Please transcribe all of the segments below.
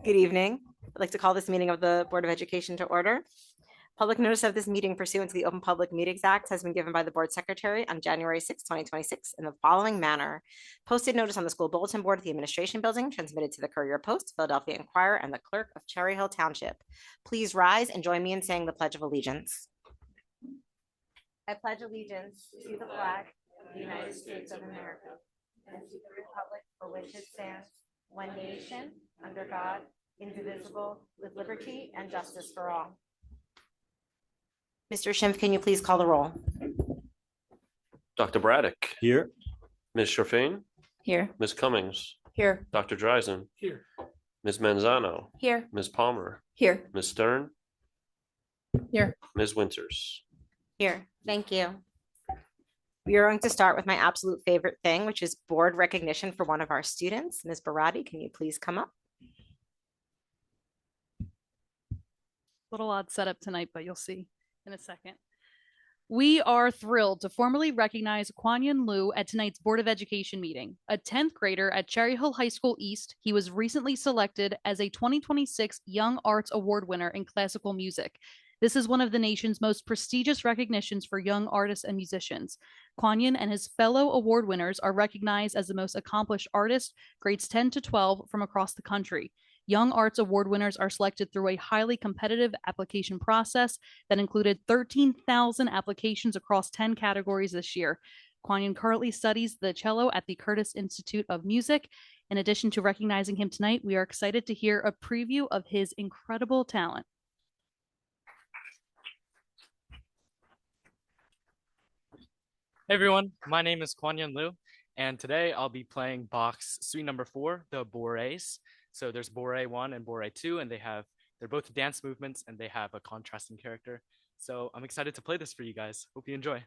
Good evening. I'd like to call this meeting of the Board of Education to order. Public notice of this meeting pursuant to the Open Public Meetings Act has been given by the Board Secretary on January 6, 2026 in the following manner. Posted notice on the school bulletin board at the Administration Building, transmitted to the Courier Post, Philadelphia Inquirer, and the Clerk of Cherry Hill Township. Please rise and join me in saying the Pledge of Allegiance. I pledge allegiance to the flag of the United States of America and to the republic for which it stands, one nation, under God, indivisible, with liberty and justice for all. Mr. Schimpf, can you please call the roll? Dr. Braddock. Here. Ms. Sherfain. Here. Ms. Cummings. Here. Dr. Dreisen. Here. Ms. Manzano. Here. Ms. Palmer. Here. Ms. Stern. Here. Ms. Winters. Here. Thank you. We are going to start with my absolute favorite thing, which is board recognition for one of our students. Ms. Barati, can you please come up? Little odd setup tonight, but you'll see in a second. We are thrilled to formally recognize Kwanyan Liu at tonight's Board of Education meeting. A 10th grader at Cherry Hill High School East, he was recently selected as a 2026 Young Arts Award winner in classical music. This is one of the nation's most prestigious recognitions for young artists and musicians. Kwanyan and his fellow award winners are recognized as the most accomplished artists, grades 10 to 12 from across the country. Young Arts Award winners are selected through a highly competitive application process that included 13,000 applications across 10 categories this year. Kwanyan currently studies the cello at the Curtis Institute of Music. In addition to recognizing him tonight, we are excited to hear a preview of his incredible talent. Hey everyone, my name is Kwanyan Liu, and today I'll be playing Bach's Suite Number 4, the Bourrées. So there's Bourrée 1 and Bourrée 2, and they're both dance movements and they have a contrasting character. So I'm excited to play this for you guys. Hope you enjoy.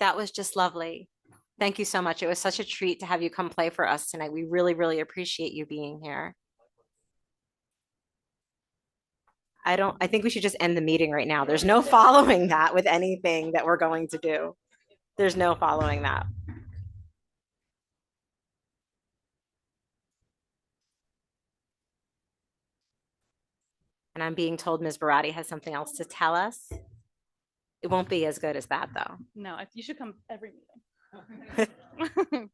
That was just lovely. Thank you so much. It was such a treat to have you come play for us tonight. We really, really appreciate you being here. I think we should just end the meeting right now. There's no following that with anything that we're going to do. There's no following that. And I'm being told Ms. Barati has something else to tell us. It won't be as good as that, though. No, you should come every meeting.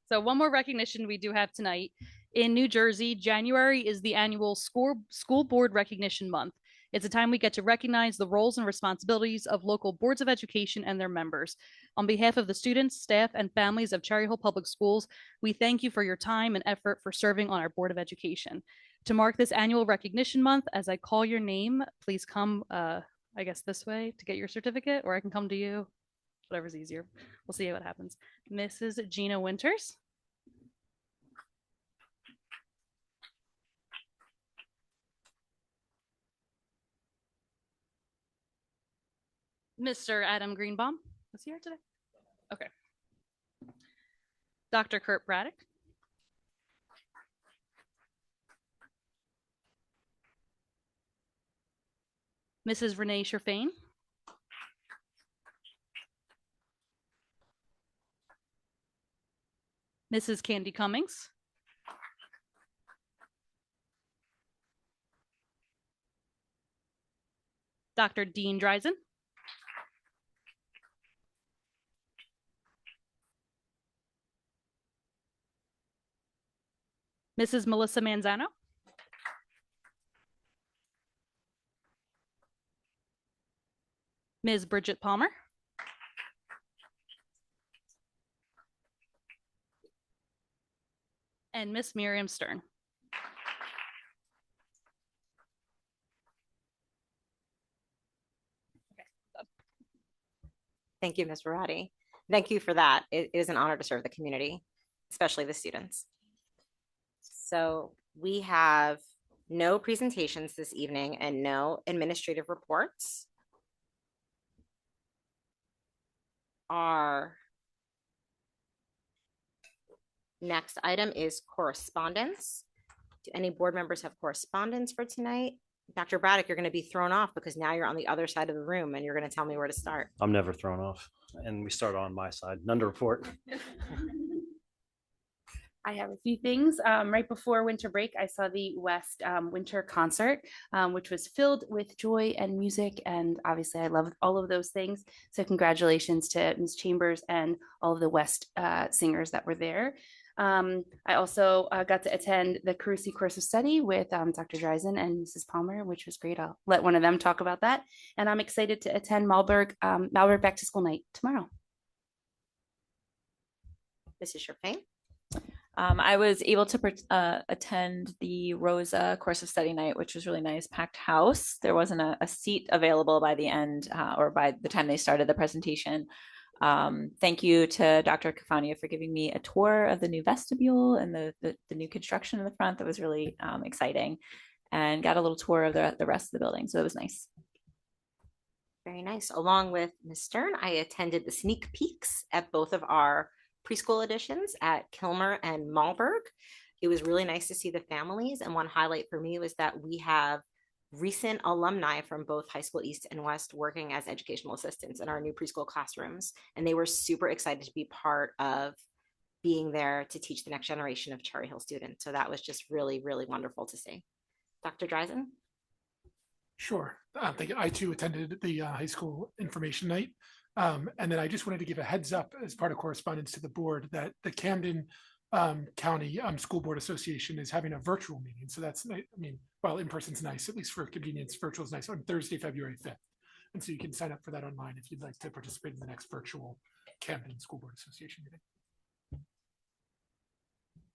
So one more recognition we do have tonight. In New Jersey, January is the annual school board recognition month. It's a time we get to recognize the roles and responsibilities of local boards of education and their members. On behalf of the students, staff, and families of Cherry Hill Public Schools, we thank you for your time and effort for serving on our Board of Education. To mark this annual recognition month, as I call your name, please come, I guess this way to get your certificate, or I can come to you, whatever's easier. We'll see what happens. Mrs. Gina Winters. Mr. Adam Greenbaum. Was he here today? Okay. Dr. Kurt Braddock. Mrs. Renee Sherfain. Mrs. Candy Cummings. Dr. Dean Dreisen. Mrs. Melissa Manzano. Ms. Bridget Palmer. And Miss Miriam Stern. Thank you, Ms. Barati. Thank you for that. It is an honor to serve the community, especially the students. So we have no presentations this evening and no administrative reports. Our next item is correspondence. Do any board members have correspondence for tonight? Dr. Braddock, you're going to be thrown off because now you're on the other side of the room and you're going to tell me where to start. I'm never thrown off. And we start on my side. None to report. I have a few things. Right before winter break, I saw the West Winter Concert, which was filled with joy and music. And obviously, I love all of those things. So congratulations to Ms. Chambers and all of the West singers that were there. I also got to attend the Carusi course of study with Dr. Dreisen and Mrs. Palmer, which was great. I'll let one of them talk about that. And I'm excited to attend Malberg Back to School Night tomorrow. Mrs. Sherfain. I was able to attend the Rosa course of study night, which was really nice, packed house. There wasn't a seat available by the end or by the time they started the presentation. Thank you to Dr. Cafania for giving me a tour of the new vestibule and the new construction in the front. That was really exciting, and got a little tour of the rest of the building. So it was nice. Very nice. Along with Ms. Stern, I attended the sneak peeks at both of our preschool editions at Kilmer and Malberg. It was really nice to see the families. And one highlight for me was that we have recent alumni from both High School East and West working as educational assistants in our new preschool classrooms. And they were super excited to be part of being there to teach the next generation of Cherry Hill students. So that was just really, really wonderful to see. Dr. Dreisen? Sure. Thank you. I too attended the high school information night. And then I just wanted to give a heads up as part of correspondence to the board that the Camden County School Board Association is having a virtual meeting. So that's, I mean, well, in person's nice, at least for convenience. Virtual is nice on Thursday, February 5th. And so you can sign up for that online if you'd like to participate in the next virtual Camden School Board Association meeting.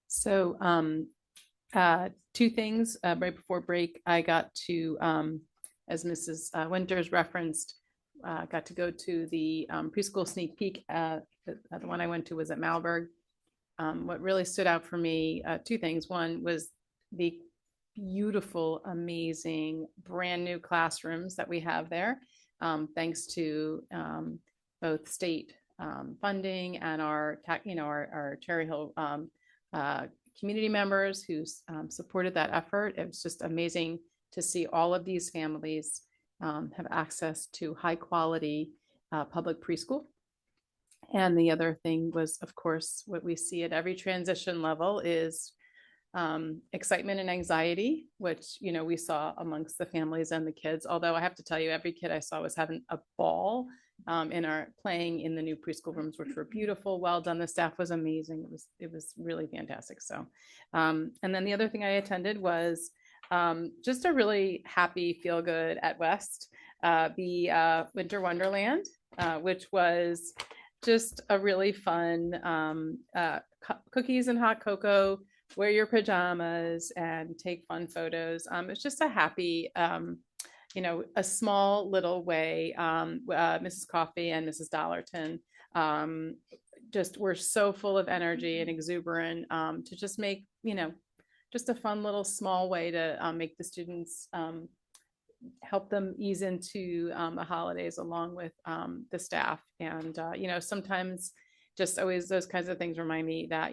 So two things right before break, I got to, as Mrs. Winters referenced, got to go to the preschool sneak peek. The one I went to was at Malberg. What really stood out for me, two things. One was the beautiful, amazing, brand new classrooms that we have there, thanks to both state funding and our Cherry Hill community members who supported that effort. It was just amazing to see all of these families have access to high quality public preschool. And the other thing was, of course, what we see at every transition level is excitement and anxiety, which, we saw amongst the families and the kids. Although I have to tell you, every kid I saw was having a ball in our playing in the new preschool rooms, which were beautiful. Well done. The staff was amazing. It was really fantastic. So, and then the other thing I attended was just a really happy feel good at West, the Winter Wonderland, which was just a really fun cookies and hot cocoa, wear your pajamas and take fun photos. It's just a happy, a small little way. Mrs. Coffee and Mrs. Dollarton just were so full of energy and exuberant to just make, just a fun little small way to make the students help them ease into the holidays along with the staff. And, sometimes just always those kinds of things remind me that,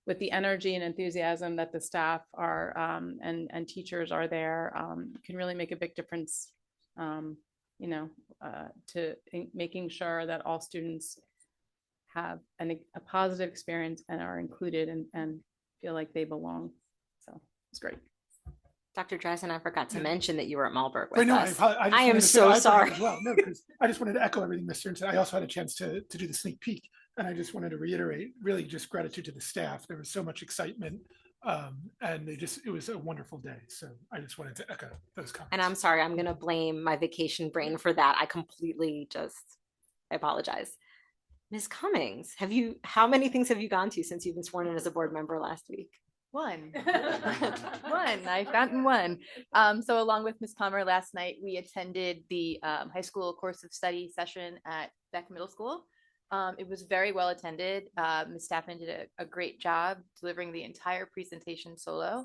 with the energy and enthusiasm that the staff are and teachers are there, can really make a big difference, to making sure that all students have a positive experience and are included and feel like they belong. So it's great. Dr. Dressen, I forgot to mention that you were at Malberg with Right, no, us. I am so sorry. Well, no, because I just wanted to echo everything Ms. Stern said. I also had a chance to do the sneak peek, and I just wanted to reiterate, really, just gratitude to the staff. There was so much excitement, and it was a wonderful day. So I just wanted to echo those comments. And I'm sorry, I'm going to blame my vacation brain for that. I apologize. Ms. Cummings, how many things have you gone to since you've been sworn in as a board member last week? One. I've gotten one. So along with Ms. Palmer last night, we attended the high school course of study session at Beck Middle School. It was very well attended. Ms. Staffman did a great job delivering the entire presentation solo.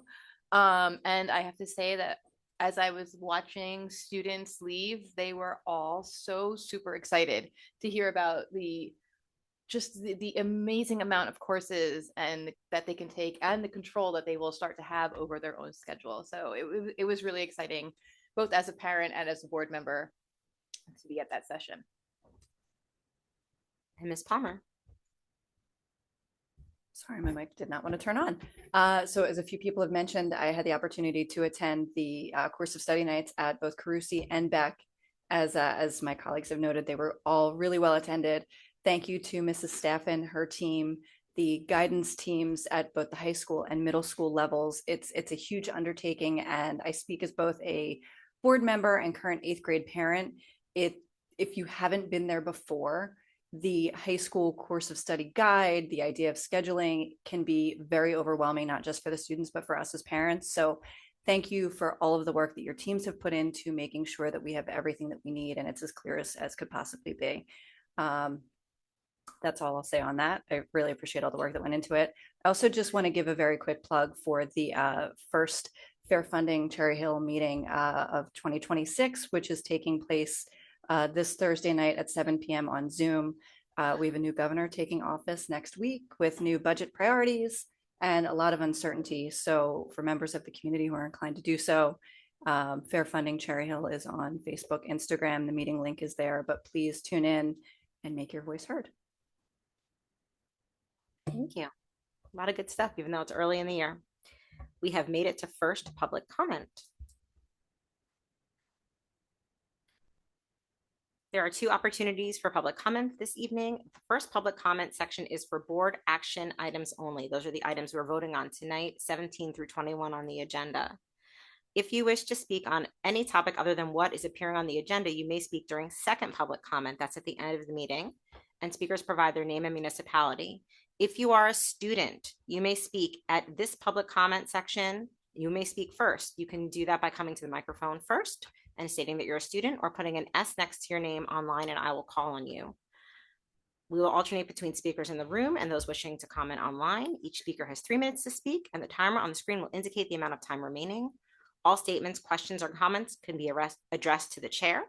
And I have to say that as I was watching students leave, they were all so super excited to hear about the amazing amount of courses and that they can take and the control that they will start to have over their own schedule. So it was really exciting, both as a parent and as a board member, to be at that session. And Ms. Palmer. Sorry, my mic did not want to turn on. So as a few people have mentioned, I had the opportunity to attend the course of study nights at both Carusi and Beck. As my colleagues have noted, they were all really well attended. Thank you to Mrs. Staffen, her team, the guidance teams at both the high school and middle school levels. It's a huge undertaking, and I speak as both a board member and current 8th grade parent. If you haven't been there before, the high school course of study guide, the idea of scheduling can be very overwhelming, not just for the students, but for us as parents. So thank you for all of the work that your teams have put into making sure that we have everything that we need, and it's as clear as could possibly be. That's all I'll say on that. I really appreciate all the work that went into it. I also just want to give a very quick plug for the first Fair Funding Cherry Hill meeting of 2026, which is taking place this Thursday night at 7 p.m. on Zoom. We have a new governor taking office next week with new budget priorities and a lot of uncertainty. So for members of the community who are inclined to do so, Fair Funding Cherry Hill is on Facebook, Instagram. The meeting link is there, but please tune in and make your voice heard. Thank you. A lot of good stuff, even though it's early in the year. We have made it to first public comment. There are 2 opportunities for public comment this evening. The first public comment section is for board action items only. Those are the items we're voting on tonight, 17 through 21 on the agenda. If you wish to speak on any topic other than what is appearing on the agenda, you may speak during second public comment. That's at the end of the meeting, and speakers provide their name and municipality. If you are a student, you may speak at this public comment section. You may speak first. You can do that by coming to the microphone first and stating that you're a student, or putting an S next to your name online, and I will call on you. We will alternate between speakers in the room and those wishing to comment online. Each speaker has 3 minutes to speak, and the timer on the screen will indicate the amount of time remaining. All statements, questions, or comments can be addressed to the chair,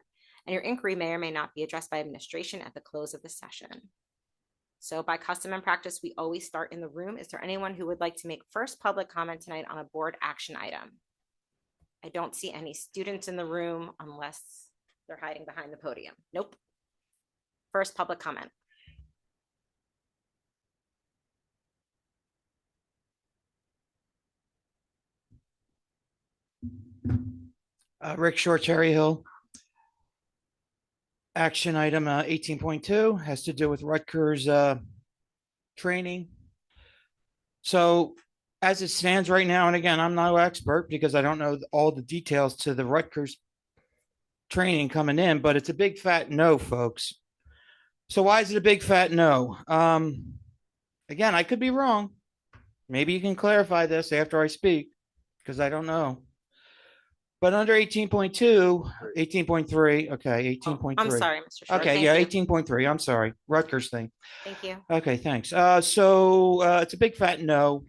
and your inquiry may or may not be addressed by administration at the close of the session. So by custom and practice, we always start in the room. Is there anyone who would like to make first public comment tonight on a board action item? I don't see any students in the room unless they're hiding behind the podium. Nope. First public comment. Rick Short, Cherry Hill. Action item 18.2 has to do with Rutgers training. So as it stands right now, and again, I'm no expert because I don't know all the details to the Rutgers training coming in, but it's a big fat no, folks. So why is it a big fat no? Again, I could be wrong. Maybe you can clarify this after I speak because I don't know. But under 18.2, 18.3, okay, 18.3. I'm sorry, Mr. Short. Okay, Thank yeah, you. 18.3. I'm sorry. Rutgers thing. Thank you. Okay, thanks. So it's a big fat no.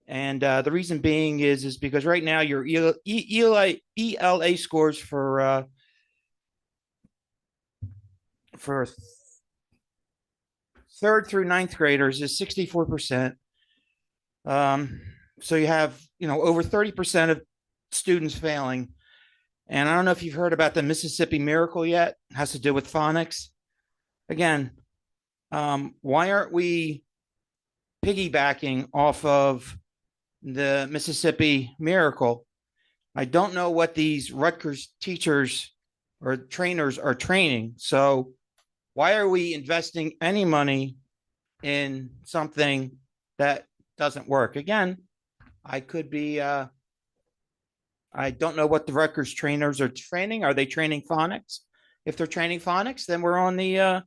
And the reason being is because right now your ELA scores for third through ninth graders is 64%. So you have, over 30% of students failing. And I don't know if you've heard about the Mississippi Miracle yet. It has to do with phonics. Again, why aren't we piggybacking off of the Mississippi Miracle? I don't know what these Rutgers teachers or trainers are training. So why are we investing any money in something that doesn't work? Again, I could be, I don't know what the Rutgers trainers are training. Are they training phonics? If they're training phonics, then we're on the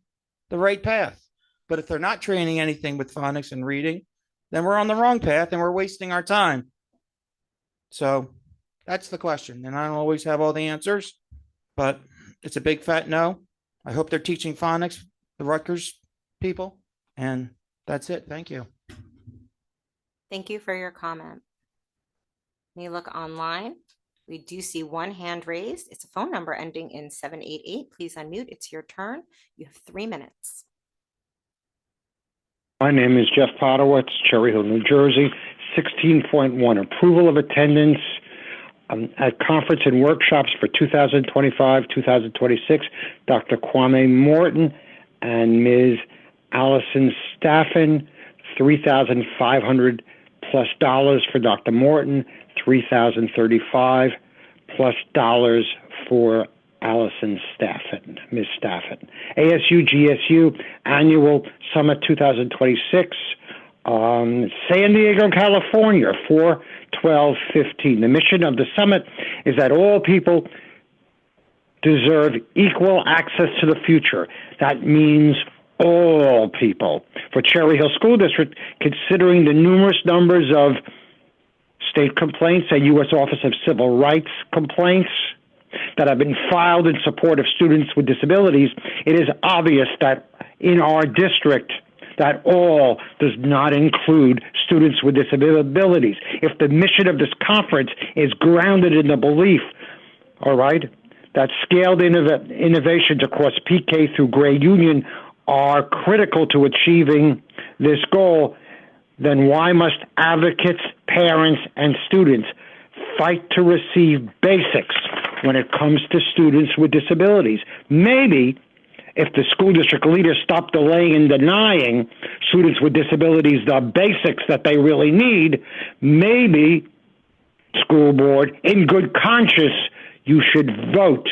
right path. But if they're not training anything with phonics and reading, then we're on the wrong path and we're wasting our time. So that's the question. And I don't always have all the answers, but it's a big fat no. I hope they're teaching phonics, the Rutgers people. And that's it. Thank you. Thank you for your comment. Let me look online. We do see one hand raised. It's a phone number ending in 788. Please unmute. It's your turn. You have 3 minutes. My name is Jeff Potowitz, Cherry Hill, New Jersey. 16.1, approval of attendance at conference and workshops for 2025-2026. Dr. Kwame Morton and Ms. Allison Staffen, $3,500 plus for Dr. Morton, $3,035 plus for Allison Staffen, Ms. Staffen. ASU GSU Annual Summit 2026, San Diego, California, 4/12/15. The mission of the summit is that all people deserve equal access to the future. That means all people. For Cherry Hill School District, considering the numerous numbers of state complaints and U.S. Office of Civil Rights complaints that have been filed in support of students with disabilities, it is obvious that in our district that all does not include students with disabilities. If the mission of this conference is grounded in the belief, all right, that scaled innovations across PK through grade union are critical to achieving this goal, then why must advocates, parents, and students fight to receive basics when it comes to students with disabilities? Maybe if the school district leaders stop delaying and denying students with disabilities the basics that they really need, maybe, school board, in good conscience, you should vote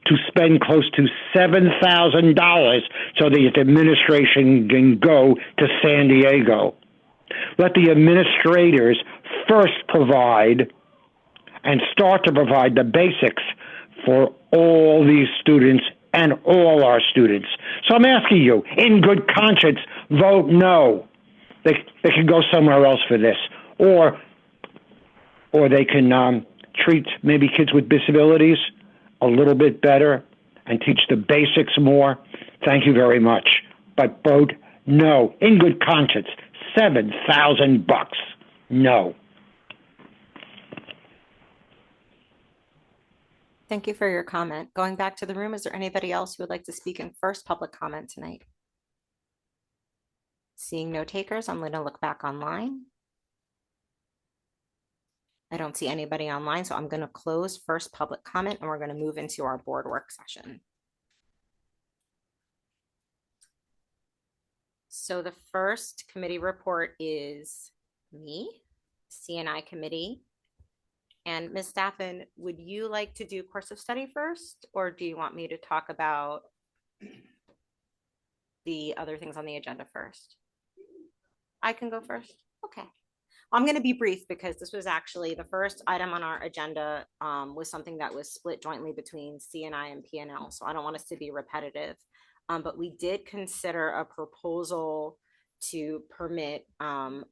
to spend close to $7,000 so the administration can go to San Diego. Let the administrators first provide and start to provide the basics for all these students and all our students. So I'm asking you, in good conscience, vote no. They can go somewhere else for this. Or they can treat maybe kids with disabilities a little bit better and teach the basics more. Thank you very much. But vote no, in good conscience. $7,000. No. Thank you for your comment. Going back to the room, is there anybody else who would like to speak in first public comment tonight? Seeing no takers, I'm going to look back online. I don't see anybody online, so I'm going to close first public comment and we're going to move into our board work session. So the first committee report is me, CNI committee. And Ms. Staffen, would you like to do course of study first, or do you want me to talk about the other things on the agenda first? I can go first. Okay. I'm going to be brief because this was actually the first item on our agenda was something that was split jointly between CNI and PNL. So I don't want us to be repetitive, but we did consider a proposal to permit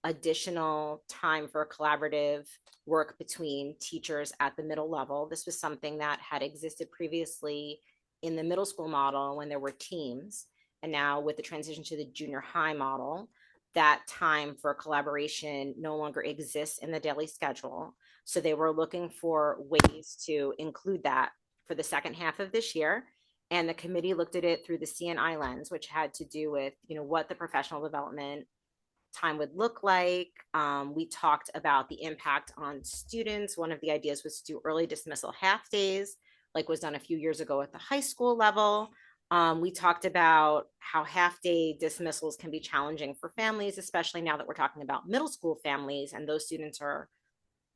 additional time for collaborative work between teachers at the middle level. This was something that had existed previously in the middle school model when there were teams. And now with the transition to the junior high model, that time for collaboration no longer exists in the daily schedule. So they were looking for ways to include that for the second half of this year. And the committee looked at it through the CNI lens, which had to do with, what the professional development time would look like. We talked about the impact on students. One of the ideas was to do early dismissal half days, like was done a few years ago at the high school level. We talked about how half-day dismissals can be challenging for families, especially now that we're talking about middle school families, and those students are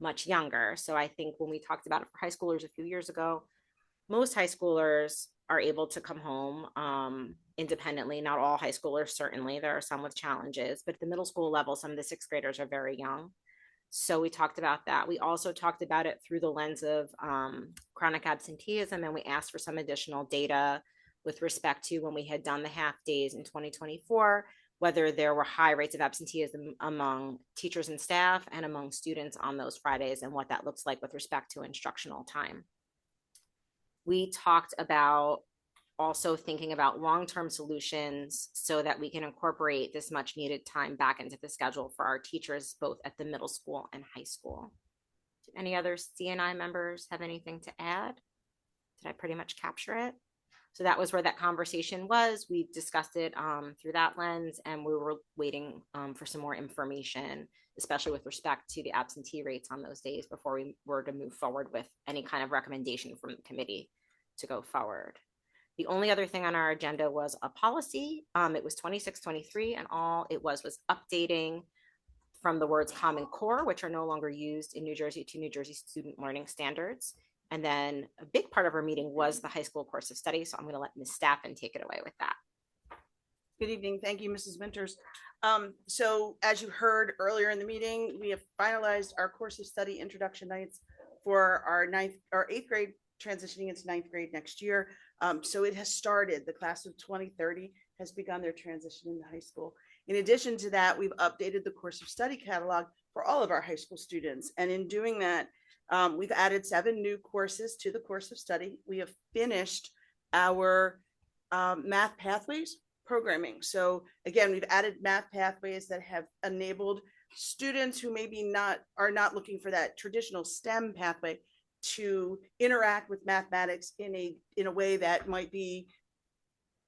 much younger. So I think when we talked about it for high schoolers a few years ago, most high schoolers are able to come home independently. Not all high schoolers, certainly. There are some with challenges, but at the middle school level, some of the sixth graders are very young. So we talked about that. We also talked about it through the lens of chronic absenteeism, and we asked for some additional data with respect to when we had done the half days in 2024, whether there were high rates of absenteeism among teachers and staff and among students on those Fridays, and what that looks like with respect to instructional time. We talked about also thinking about long-term solutions so that we can incorporate this much needed time back into the schedule for our teachers, both at the middle school and high school. Do any other CNI members have anything to add? Did I pretty much capture it? So that was where that conversation was. We discussed it through that lens, and we were waiting for some more information, especially with respect to the absentee rates on those days before we were to move forward with any kind of recommendation from the committee to go forward. The only other thing on our agenda was a policy. It was 2623, and all it was updating from the words Common Core, which are no longer used in New Jersey, to New Jersey Student Learning Standards. And then a big part of our meeting was the high school course of study. So I'm going to let Ms. Staffen take it away with that. Good evening. Thank you, Mrs. Winters. So as you heard earlier in the meeting, we have finalized our course of study introduction nights for our eighth grade transitioning into ninth grade next year. So it has started. The class of 2030 has begun their transition into high school. In addition to that, we've updated the course of study catalog for all of our high school students. And in doing that, we've added 7 new courses to the course of study. We have finished our math pathways programming. So again, we've added math pathways that have enabled students who maybe are not looking for that traditional STEM pathway to interact with mathematics in a way that might be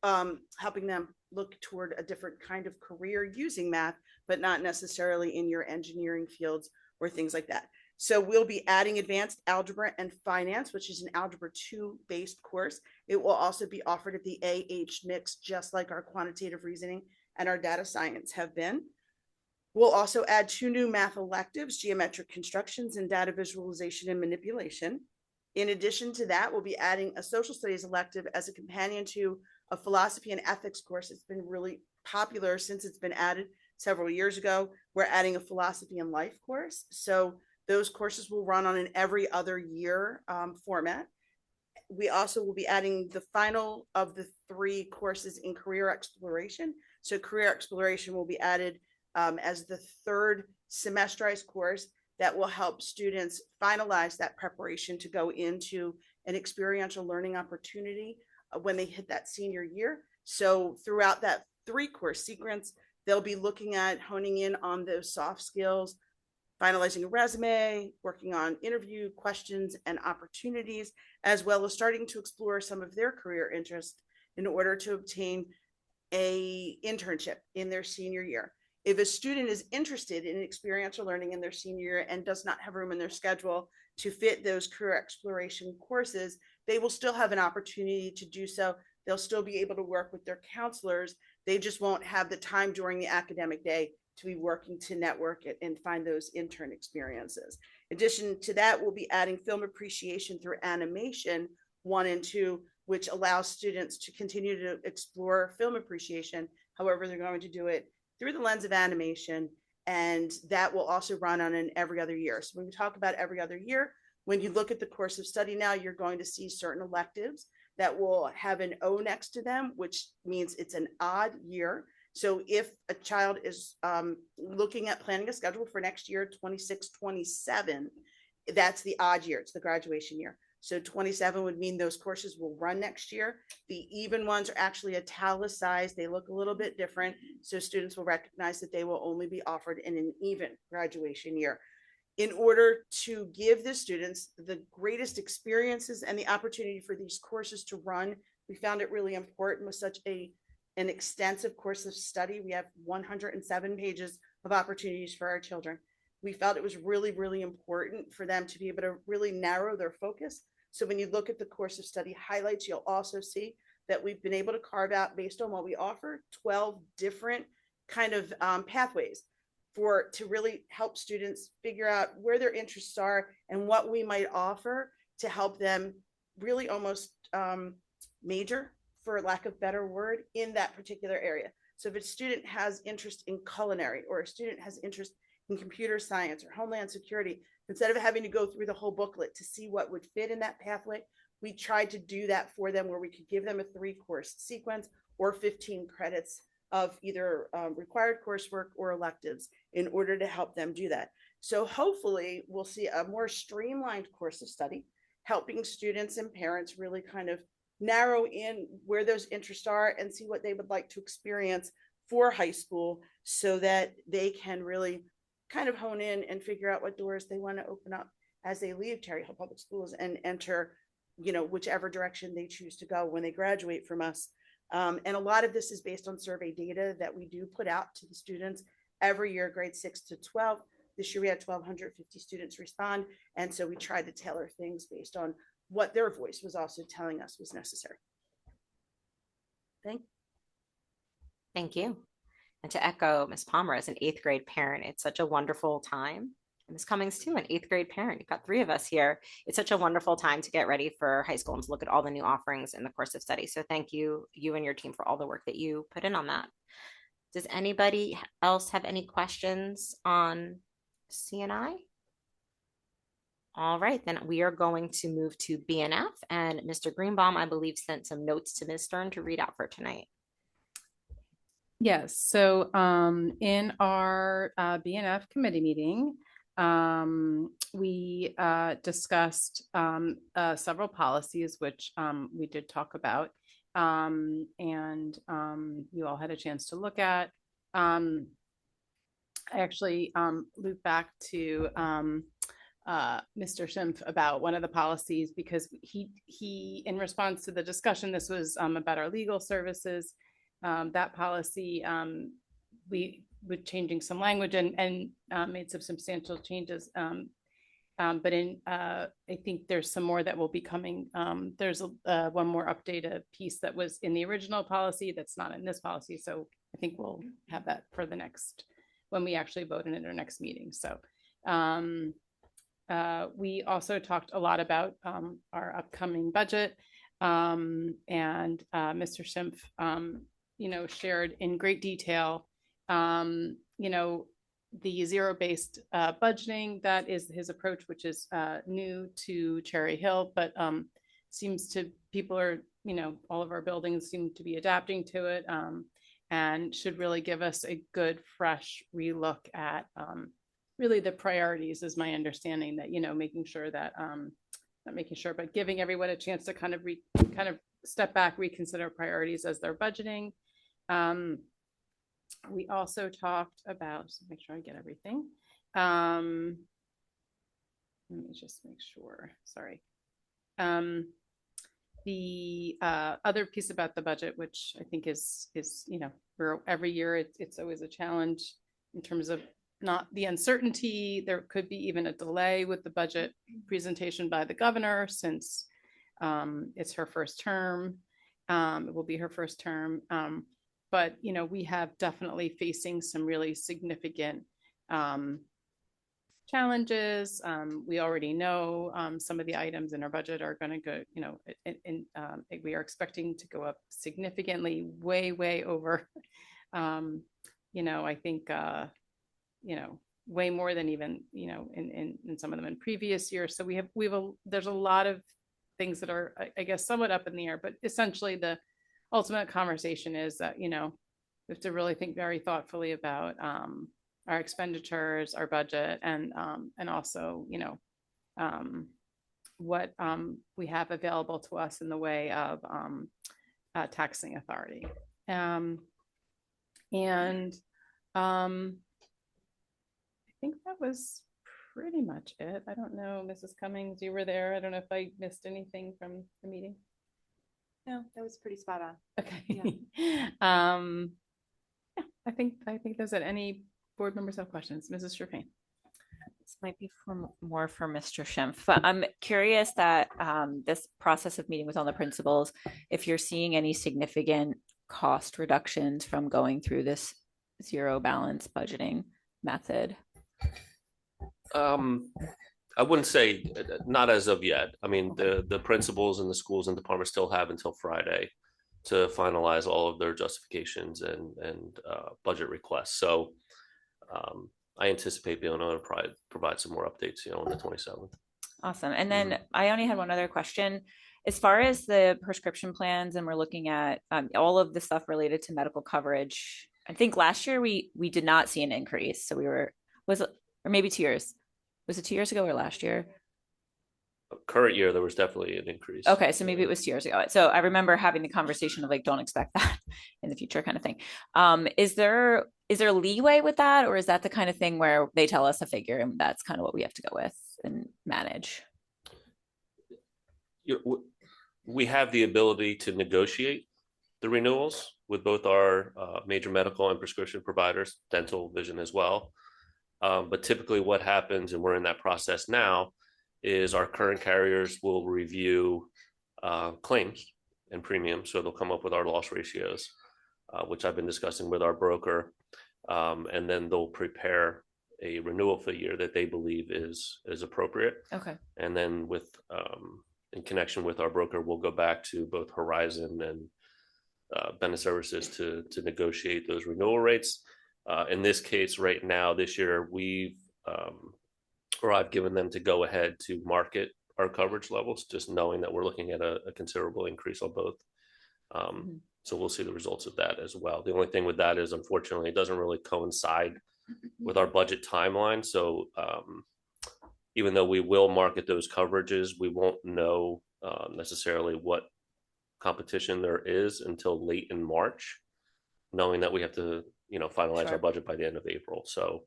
helping them look toward a different kind of career using math, but not necessarily in your engineering fields or things like that. So we'll be adding advanced algebra and finance, which is an algebra 2 based course. It will also be offered at the AH mix, just like our quantitative reasoning and our data science have been. We'll also add 2 new math electives, geometric constructions and data visualization and manipulation. In addition to that, we'll be adding a social studies elective as a companion to a philosophy and ethics course. It's been really popular since it's been added several years ago. We're adding a philosophy and life course. So those courses will run on an every other year format. We also will be adding the final of the 3 courses in career exploration. So career exploration will be added as the 3rd semesterized course that will help students finalize that preparation to go into an experiential learning opportunity when they hit that senior year. So throughout that 3 course sequence, they'll be looking at honing in on those soft skills, finalizing a resume, working on interview questions and opportunities, as well as starting to explore some of their career interests in order to obtain a internship in their senior year. If a student is interested in experiential learning in their senior year and does not have room in their schedule to fit those career exploration courses, they will still have an opportunity to do so. They'll still be able to work with their counselors. They just won't have the time during the academic day to be working to network it and find those intern experiences. In addition to that, we'll be adding film appreciation through animation 1 and 2, which allows students to continue to explore film appreciation. However, they're going to do it through the lens of animation, and that will also run on an every other year. So when we talk about every other year, when you look at the course of study now, you're going to see certain electives that will have an O next to them, which means it's an odd year. So if a child is looking at planning a schedule for next year, 26-27, that's the odd year, it's the graduation year. So 27 would mean those courses will run next year. The even ones are actually italicized. They look a little bit different. So students will recognize that they will only be offered in an even graduation year. In order to give the students the greatest experiences and the opportunity for these courses to run, we found it really important with such an extensive course of study. We have 107 pages of opportunities for our children. We felt it was really, really important for them to be able to really narrow their focus. So when you look at the course of study highlights, you'll also see that we've been able to carve out, based on what we offer, 12 different kind of pathways to really help students figure out where their interests are and what we might offer to help them really almost major, for lack of a better word, in that particular area. So if a student has interest in culinary, or a student has interest in computer science or homeland security, instead of having to go through the whole booklet to see what would fit in that pathway, we tried to do that for them, where we could give them a 3-course sequence or 15 credits of either required coursework or electives in order to help them do that. So hopefully we'll see a more streamlined course of study, helping students and parents really kind of narrow in where those interests are and see what they would like to experience for high school, so that they can really kind of hone in and figure out what doors they want to open up as they leave Cherry Hill Public Schools and enter, whichever direction they choose to go when they graduate from us. And a lot of this is based on survey data that we do put out to the students every year, grades 6 to 12. This year we had 1,250 students respond. And so we tried to tailor things based on what their voice was also telling us was necessary. Thank you. And to echo Ms. Palmer, as an 8th grade parent, it's such a wonderful time. And Ms. Cummings too, an 8th grade parent. You've got 3 of us here. It's such a wonderful time to get ready for high school and to look at all the new offerings in the course of study. So thank you, you and your team, for all the work that you put in on that. Does anybody else have any questions on CNI? All right, then we are going to move to BNF, and Mr. Greenbaum, I believe, sent some notes to Ms. Stern to read out for tonight. Yes, so in our BNF committee meeting, we discussed several policies, which we did talk about, and you all had a chance to look at. I actually looped back to Mr. Schimpf about one of the policies, because he in response to the discussion, this was about our legal services. That policy, we were changing some language and made some substantial changes. But I think there's some more that will be coming. There's one more updated piece that was in the original policy that's not in this policy. So I think we'll have that for the next, when we actually vote in our next meeting. So we also talked a lot about our upcoming budget, and Mr. Schimpf shared in great detail, the zero-based budgeting. That is his approach, which is new to Cherry Hill, but seems to all of our buildings seem to be adapting to it, and should really give us a good, fresh relook at really the priorities, is my understanding, that, making sure that, not making sure, but giving everyone a chance to kind of step back, reconsider priorities as they're budgeting. We also talked about, just make sure I get everything. Let me just make sure, sorry. The other piece about the budget, which I think is, you know, every year it's always a challenge in terms of not the uncertainty. There could be even a delay with the budget presentation by the governor since it's her first term. It will be her first term. But, you know, we have definitely facing some really significant challenges. We already know some of the items in our budget are going to go, you know, we are expecting to go up significantly, way over, you know, I think, you know, way more than even, you know, in some of them in previous years. So there's a lot of things that are, I guess, somewhat up in the air, but essentially the ultimate conversation is that, you know, we have to really think very thoughtfully about our expenditures, our budget, and also, you know, what we have available to us in the way of taxing authority. I think that was pretty much it. I don't know, Mrs. Cummings, you were there. I don't know if I missed anything from the meeting. No, that was pretty spot on. Okay. Yeah, I think that's it. Any board members have questions? Mrs. Sherpain. This might be more for Mr. Schimpf, but I'm curious that this process of meeting with all the principals, if you're seeing any significant cost reductions from going through this zero balance budgeting method. I wouldn't say not as of yet. I mean, the principals and the schools and departments still have until Friday to finalize all of their justifications and budget requests. So I anticipate being able to provide some more updates, you know, on the 27th. Awesome. And then I only had one other question. As far as the prescription plans, and we're looking at all of the stuff related to medical coverage, I think last year we did not see an increase. So or maybe 2 years. Was it 2 years ago or last year? Current year, there was definitely an increase. Okay, so maybe it was 2 years ago. So I remember having the conversation of like, don't expect that in the future kind of thing. Is there leeway with that, or is that the kind of thing where they tell us a figure and that's kind of what we have to go with and manage? We have the ability to negotiate the renewals with both our major medical and prescription providers, dental, vision as well. But typically what happens, and we're in that process now, is our current carriers will review claims and premiums. So they'll come up with our loss ratios, which I've been discussing with our broker. And then they'll prepare a renewal figure that they believe is appropriate. Okay. And then in connection with our broker, we'll go back to both Horizon and Bennett Services to negotiate those renewal rates. In this case, right now, this year, I've given them to go ahead to market our coverage levels, just knowing that we're looking at a considerable increase on both. So we'll see the results of that as well. The only thing with that is, unfortunately, it doesn't really coincide with our budget timeline. So even though we will market those coverages, we won't know necessarily what competition there is until late in March, knowing that we have to, you know, finalize our budget by the end of April. So,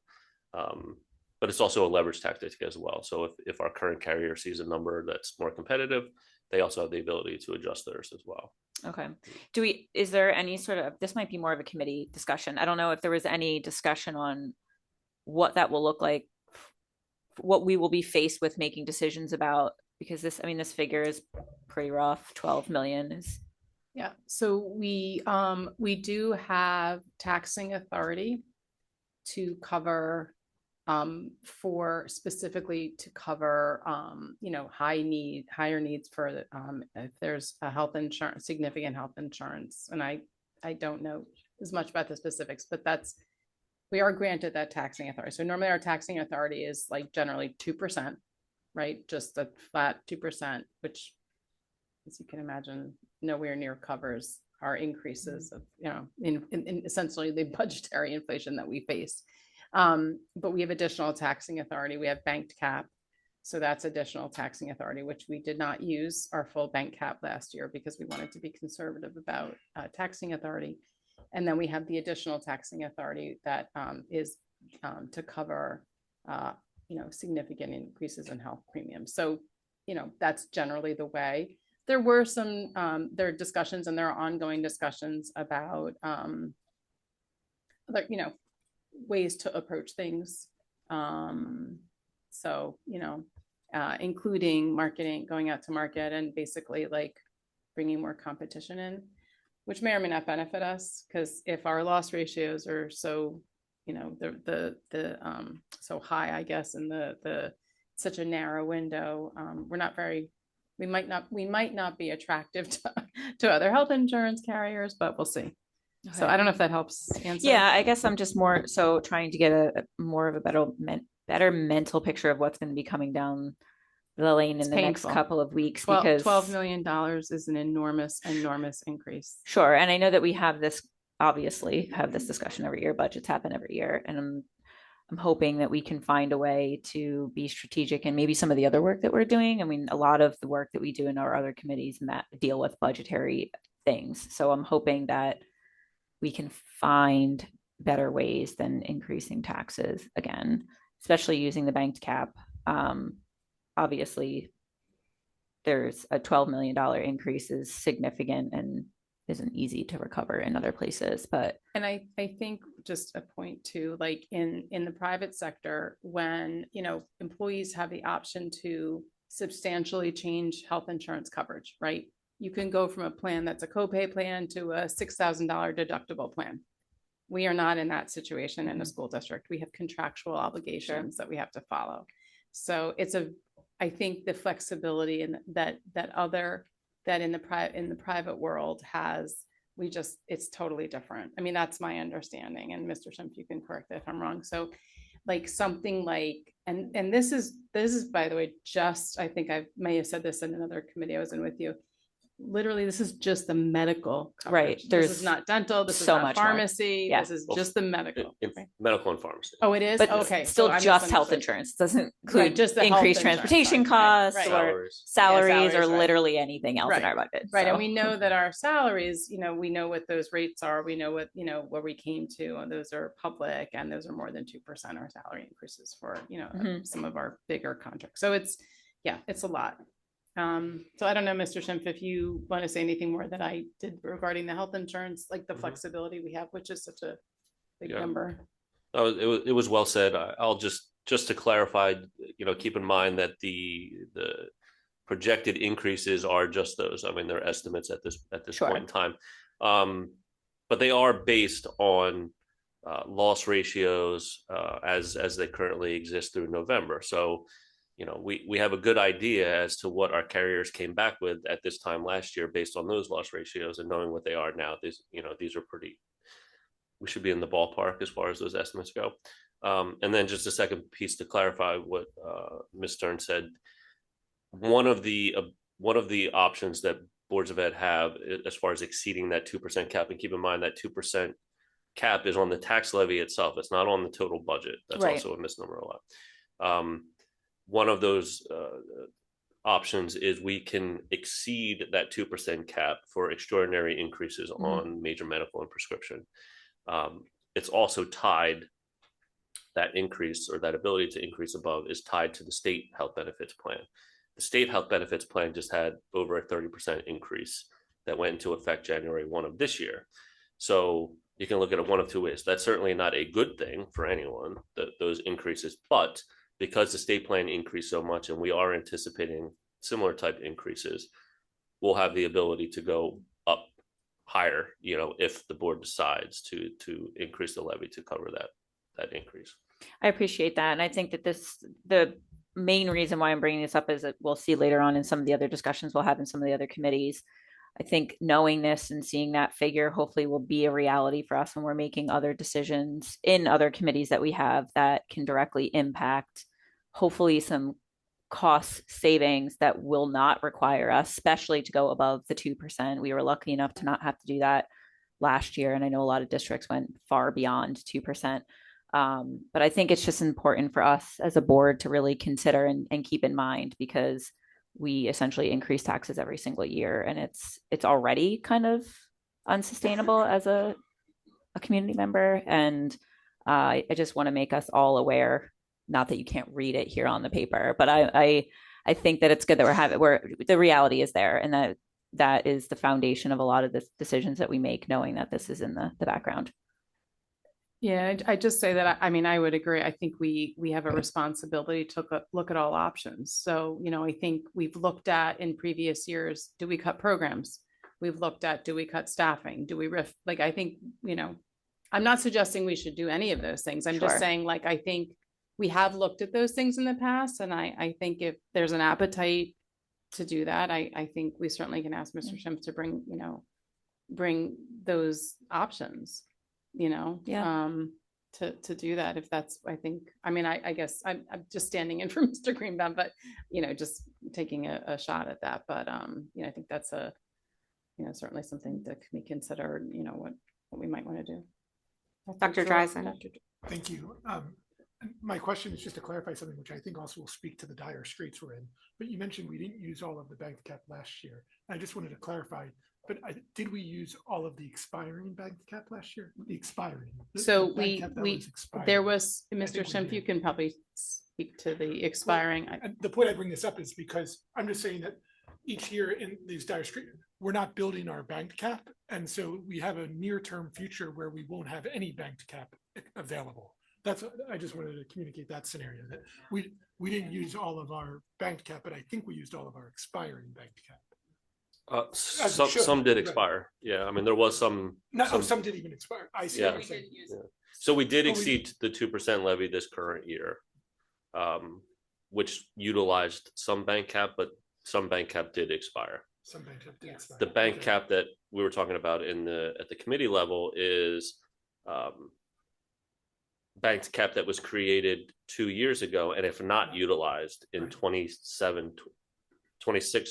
but it's also a leverage tactic as well. So if our current carrier sees a number that's more competitive, they also have the ability to adjust theirs as well. Okay. Is there any sort of, this might be more of a committee discussion. I don't know if there was any discussion on what that will look like, what we will be faced with making decisions about, because this figure is pretty rough. 12 million is. Yeah, so we do have taxing authority to cover specifically to cover you know, higher needs for if there's a significant health insurance, and I don't know as much about the specifics, but we are granted that taxing authority. So normally our taxing authority is like generally 2%, right? Just a flat 2%, which, as you can imagine, nowhere near covers our increases of, you know, in essentially the budgetary inflation that we face. But we have additional taxing authority. We have banked cap. So that's additional taxing authority, which we did not use our full bank cap last year because we wanted to be conservative about taxing authority. And then we have the additional taxing authority that is to cover significant increases in health premiums. So, that's generally the way. There were there are discussions and there are ongoing discussions about, ways to approach things. So, including marketing, going out to market and basically like bringing more competition in, which may or may not benefit us, because if our loss ratios are so, so high, I guess, in the such a narrow window, we might not be attractive to other health insurance carriers, but we'll see. Okay. So I don't know if that helps answer. Yeah, I guess I'm just more so trying to get a more of a better mental picture of what's going to be coming down the lane in the next couple of weeks, because $12 million is an enormous increase. Sure. And I know that we have this discussion every year. Budgets happen every year. And I'm hoping that we can find a way to be strategic, and maybe some of the other work that we're doing. I mean, a lot of the work that we do in our other committees deal with budgetary things. So I'm hoping that we can find better ways than increasing taxes again, especially using the banked cap. Obviously, there's a $12 million increase is significant and isn't easy to recover in other places. And I think just a point too, like in the private sector, when employees have the option to substantially change health insurance coverage, right? You can go from a plan that's a copay plan to a $6,000 deductible plan. We are not in that situation in a school district. We have contractual obligations that we have to follow. So I think the flexibility in that in the private world has, it's totally different. I mean, that's my understanding. And Mr. Schimpf, you can correct it if I'm wrong. So like something like, and this is, by the way, I think I may have said this in another committee I was in with you. Literally, this is just the medical coverage. Right. This is not dental. This is so not much pharmacy. Yeah. This is just the medical. Right? Medical and pharmacy. Oh, it is? But okay. Still so just health insurance. It doesn't include just the increased transportation costs or salaries or literally anything else in our budget. Right. So. And we know that our salaries, we know what those rates are. We know what, where we came to, and those are public, and those are more than 2% our salary increases for, some of our bigger contracts. So it's a lot. So I don't know, Mr. Schimpf, if you want to say anything more that I did regarding the health insurance, like the flexibility we have, which is such a big number. Oh, it was well said. I'll just to clarify, keep in mind that the projected increases are just those. I mean, they're estimates at this point in time, but they are based on loss ratios as they currently exist through November. So. We have a good idea as to what our carriers came back with at this time last year based on those loss ratios, and knowing what they are now. These are we should be in the ballpark as far as those estimates go. And then just a second piece to clarify what Ms. Stern said. One of the options that boards of ed have as far as exceeding that 2% cap, and keep in mind that 2% cap is on the tax levy itself. It's not on the total budget. That's also a misnomer a lot. One of those options is we can exceed that 2% cap for extraordinary increases on major medical and prescription. It's also tied, that increase or that ability to increase above is tied to the state health benefits plan. The state health benefits plan just had over a 30% increase that went into effect January 1 of this year. So you can look at it one of two ways. That's certainly not a good thing for anyone, those increases, but because the state plan increased so much and we are anticipating similar type increases, we'll have the ability to go up higher, if the board decides to increase the levy to cover that increase. I appreciate that. And I think that the main reason why I'm bringing this up is that we'll see later on in some of the other discussions we'll have in some of the other committees. I think knowing this and seeing that figure hopefully will be a reality for us when we're making other decisions in other committees that we have that can directly impact hopefully some cost savings that will not require us, especially to go above the 2%. We were lucky enough to not have to do that last year. And I know a lot of districts went far beyond 2%. But I think it's just important for us as a board to really consider and keep in mind, because we essentially increase taxes every single year, and it's already kind of unsustainable as a community member. And I just want to make us all aware not that you can't read it here on the paper, but I think that it's good that we're the reality is there, and that is the foundation of a lot of the decisions that we make, knowing that this is in the background. Yeah, I just say that, I mean, I would agree. I think we have a responsibility to look at all options. So, you know, I think we've looked at in previous years, do we cut programs? We've looked at, do we cut staffing? Do we like, I think, you know, I'm not suggesting we should do any of those things. I'm just Sure. saying, like, I think we have looked at those things in the past, and I think if there's an appetite to do that, I think we certainly can ask Mr. Schimpf to bring those options, Yeah. to do that, if that's, I think, I mean, I guess I'm just standing in for Mr. Greenbaum, but, just taking a shot at that. But, I think that's certainly something that can be considered, what we might want to do. Dr. Dreisen. Thank you. And my question is just to clarify something, which I think also will speak to the dire straits we're in. But you mentioned we didn't use all of the bank cap last year. I just wanted to clarify, but did we use all of the expiring bank cap last year? The expiring. So the bank cap that was expiring. there was, Mr. think we Schimpf, did. you can probably speak to the expiring. And the point I bring this up is because I'm just saying that each year in these dire straits, we're not building our banked cap. And so we have a near-term future where we won't have any banked cap available. I just wanted to communicate that scenario, that we didn't use all of our banked cap, but I think we used all of our expiring banked cap. Some did expire. Yeah, I mean, there was some. Some did even expire. I see. Yeah. What you're saying. Yeah. So we did exceed the 2% levy this current year, which utilized some bank cap, but some bank cap did expire. Some bank cap did expire. The bank cap that we were talking about at the committee level is banked cap that was created 2 years ago, and if not utilized in 26,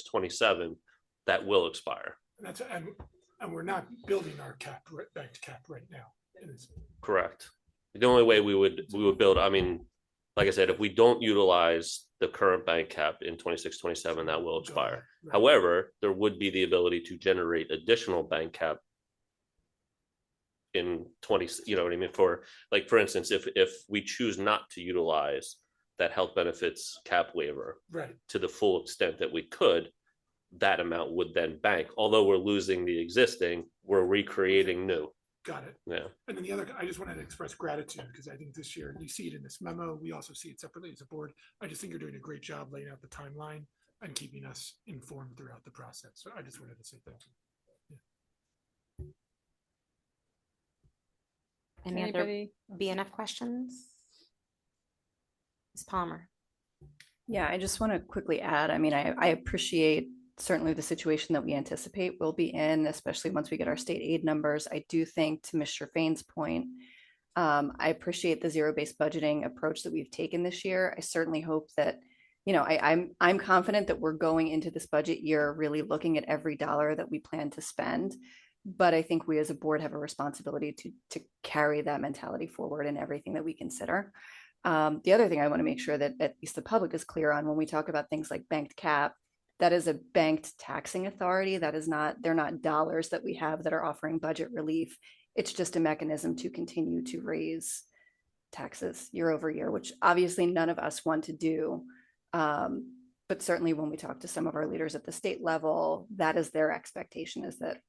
27, that will expire. And we're not building our banked cap right now. Correct. The only way we would build, I mean, like I said, if we don't utilize the current bank cap in 26, 27, that will expire. Right. However, there would be the ability to generate additional bank cap in 20, you know what I mean? For instance, if we choose not to utilize that health benefits cap waiver right to the full extent that we could, that amount would then bank. Although we're losing the existing, we're recreating new. Got it. Yeah. And then I just wanted to express gratitude because I think this year, you see it in this memo, we also see it separately as a board. I just think you're doing a great job laying out the timeline and keeping us informed throughout the process. So I just wanted to say thank you. Any other BNF questions? Ms. Palmer. Yeah, I just want to quickly add, I mean, I appreciate certainly the situation that we anticipate we'll be in, especially once we get our state aid numbers. I do think, to Mr. Fain's point, I appreciate the zero-based budgeting approach that we've taken this year. I certainly hope that, I'm confident that we're going into this budget year really looking at every dollar that we plan to spend. But I think we as a board have a responsibility to carry that mentality forward in everything that we consider. The other thing I want to make sure that at least the public is clear on when we talk about things like banked cap, that is a banked taxing authority. They're not dollars that we have that are offering budget relief. It's just a mechanism to continue to raise taxes year over year, which obviously none of us want to do. But certainly when we talk to some of our leaders at the state level, that is their expectation, is that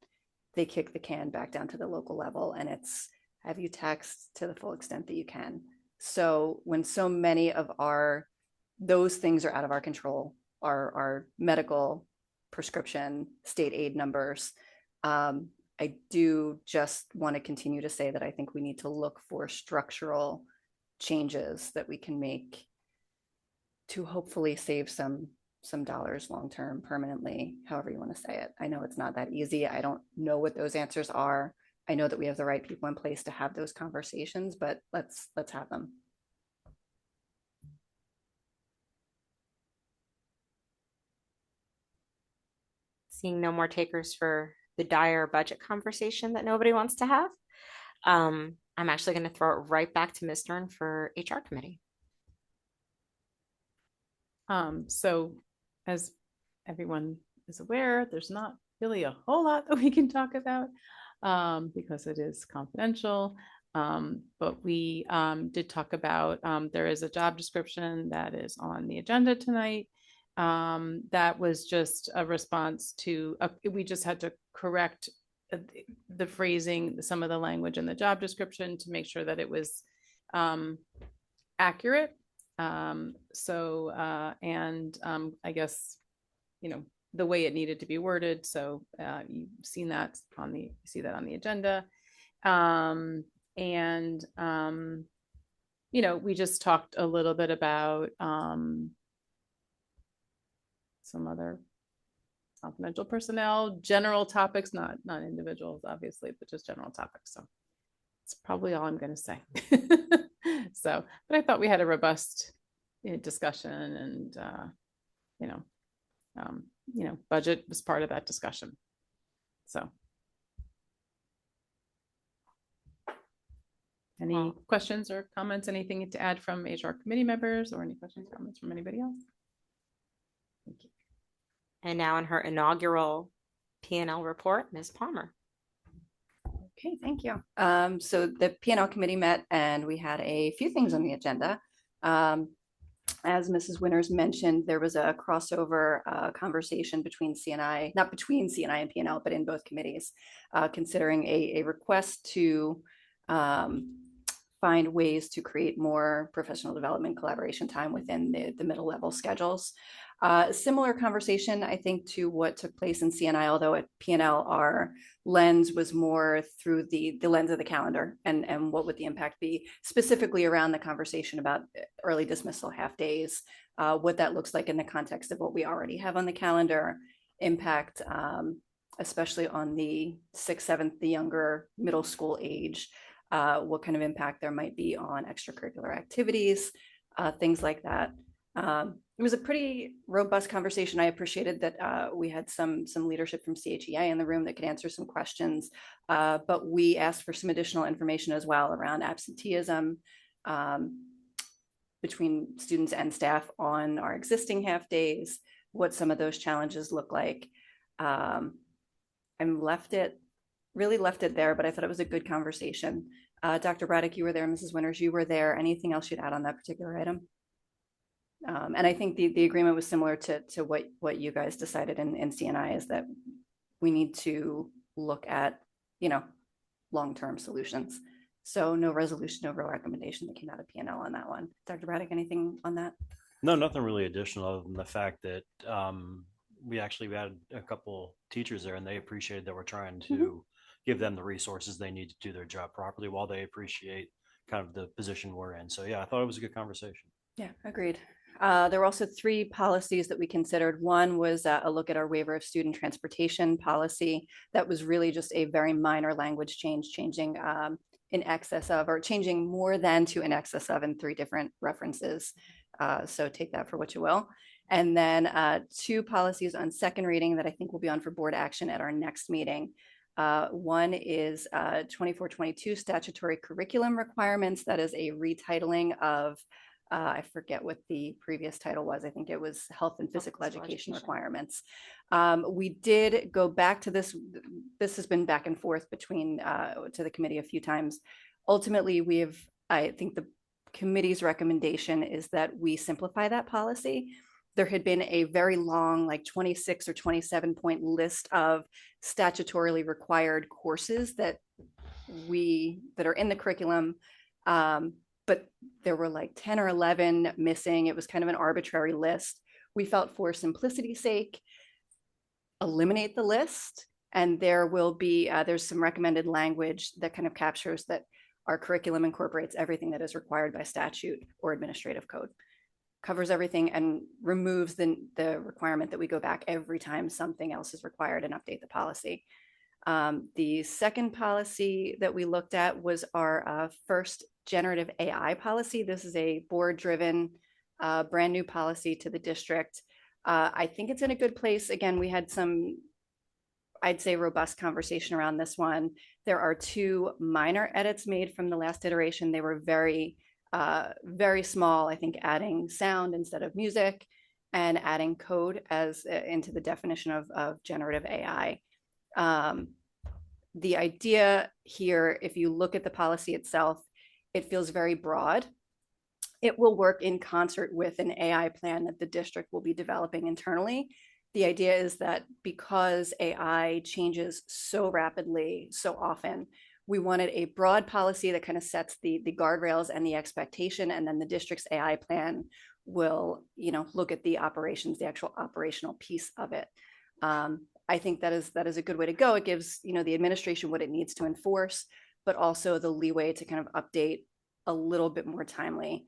they kick the can back down to the local level, and it's have you taxed to the full extent that you can. So when so many of those things are out of our control, our medical, prescription, state aid numbers, I do just want to continue to say that I think we need to look for structural changes that we can make to hopefully save some dollars long-term, permanently, however you want to say it. I know it's not that easy. I don't know what those answers are. I know that we have the right people in place to have those conversations, but let's have them. Seeing no more takers for the dire budget conversation that nobody wants to have, I'm actually going to throw it right back to Ms. Stern for HR committee. So as everyone is aware, there's not really a whole lot that we can talk about because it is confidential. But we did talk about, there is a job description that is on the agenda tonight. That was just a response to, we just had to correct the phrasing, some of the language in the job description to make sure that it was accurate. I guess, the way it needed to be worded. So you've seen that you see that on the agenda. We just talked a little bit about some other confidential personnel, general topics, not individuals, obviously, but just general topics. So it's probably all I'm going to say. But I thought we had a robust discussion, and budget was part of that discussion. So, any questions or comments? Anything to add from HR committee members, or any questions, comments from anybody else? Thank you. And now in her inaugural P&L report, Ms. Palmer. Okay, thank you. So the P&L committee met and we had a few things on the agenda. As Mrs. Winters mentioned, there was a crossover conversation between CNI, not between CNI and P&L, but in both committees, considering a request to find ways to create more professional development collaboration time within the middle level schedules. Similar conversation, I think, to what took place in CNI, although at P&L, our lens was more through the lens of the calendar and what would the impact be, specifically around the conversation about early dismissal half days, what that looks like in the context of what we already have on the calendar, impact, especially on the 6th, 7th, the younger middle school age, what kind of impact there might be on extracurricular activities, things like that. It was a pretty robust conversation. I appreciated that we had some leadership from CHEA in the room that could answer some questions, but we asked for some additional information as well around absenteeism between students and staff on our existing half days, what some of those challenges look like. I really left it there, but I thought it was a good conversation. Dr. Braddock, you were there. Mrs. Winters, you were there. Anything else you'd add on that particular item? And I think the agreement was similar to what you guys decided in CNI, is that we need to look at, long-term solutions. So no resolution, no real recommendation that came out of P&L on that one. Dr. Braddock, anything on that? No, nothing really additional other than the fact that we actually had a couple teachers there, and they appreciated that we're trying to give them the resources they need to do their job properly, while they appreciate kind of the position we're in. So yeah, I thought it was a good conversation. Yeah, agreed. There were also 3 policies that we considered. One was a look at our waiver of student transportation policy. That was really just a very minor language change, changing in excess of, or changing more than to in excess of in 3 different references. So take that for what you will. And then 2 policies on second reading that I think will be on for board action at our next meeting. One is 24-22 statutory curriculum requirements. That is a retitling of I forget what the previous title was. I think it was health and physical education requirements. We did go back to this. This has been back and forth between to the committee a few times. Ultimately, I think the committee's recommendation is that we simplify that policy. There had been a very long, like 26 or 27 point list of statutorily required courses that are in the curriculum. But there were like 10 or 11 missing. It was kind of an arbitrary list. We felt, for simplicity's sake, eliminate the list. And there will be, there's some recommended language that kind of captures that our curriculum incorporates everything that is required by statute or administrative code, covers everything, and removes the requirement that we go back every time something else is required and update the policy. The second policy that we looked at was our first generative AI policy. This is a board-driven, brand new policy to the district. I think it's in a good place. Again, we had some, I'd say, robust conversation around this one. There are 2 minor edits made from the last iteration. They were very, very small. I think adding sound instead of music and adding code as into the definition of generative AI. The idea here, if you look at the policy itself, it feels very broad. It will work in concert with an AI plan that the district will be developing internally. The idea is that because AI changes so rapidly, so often, we wanted a broad policy that kind of sets the guardrails and the expectation, and then the district's AI plan will, look at the operations, the actual operational piece of it. I think that is a good way to go. It gives, the administration what it needs to enforce, but also the leeway to kind of update a little bit more timely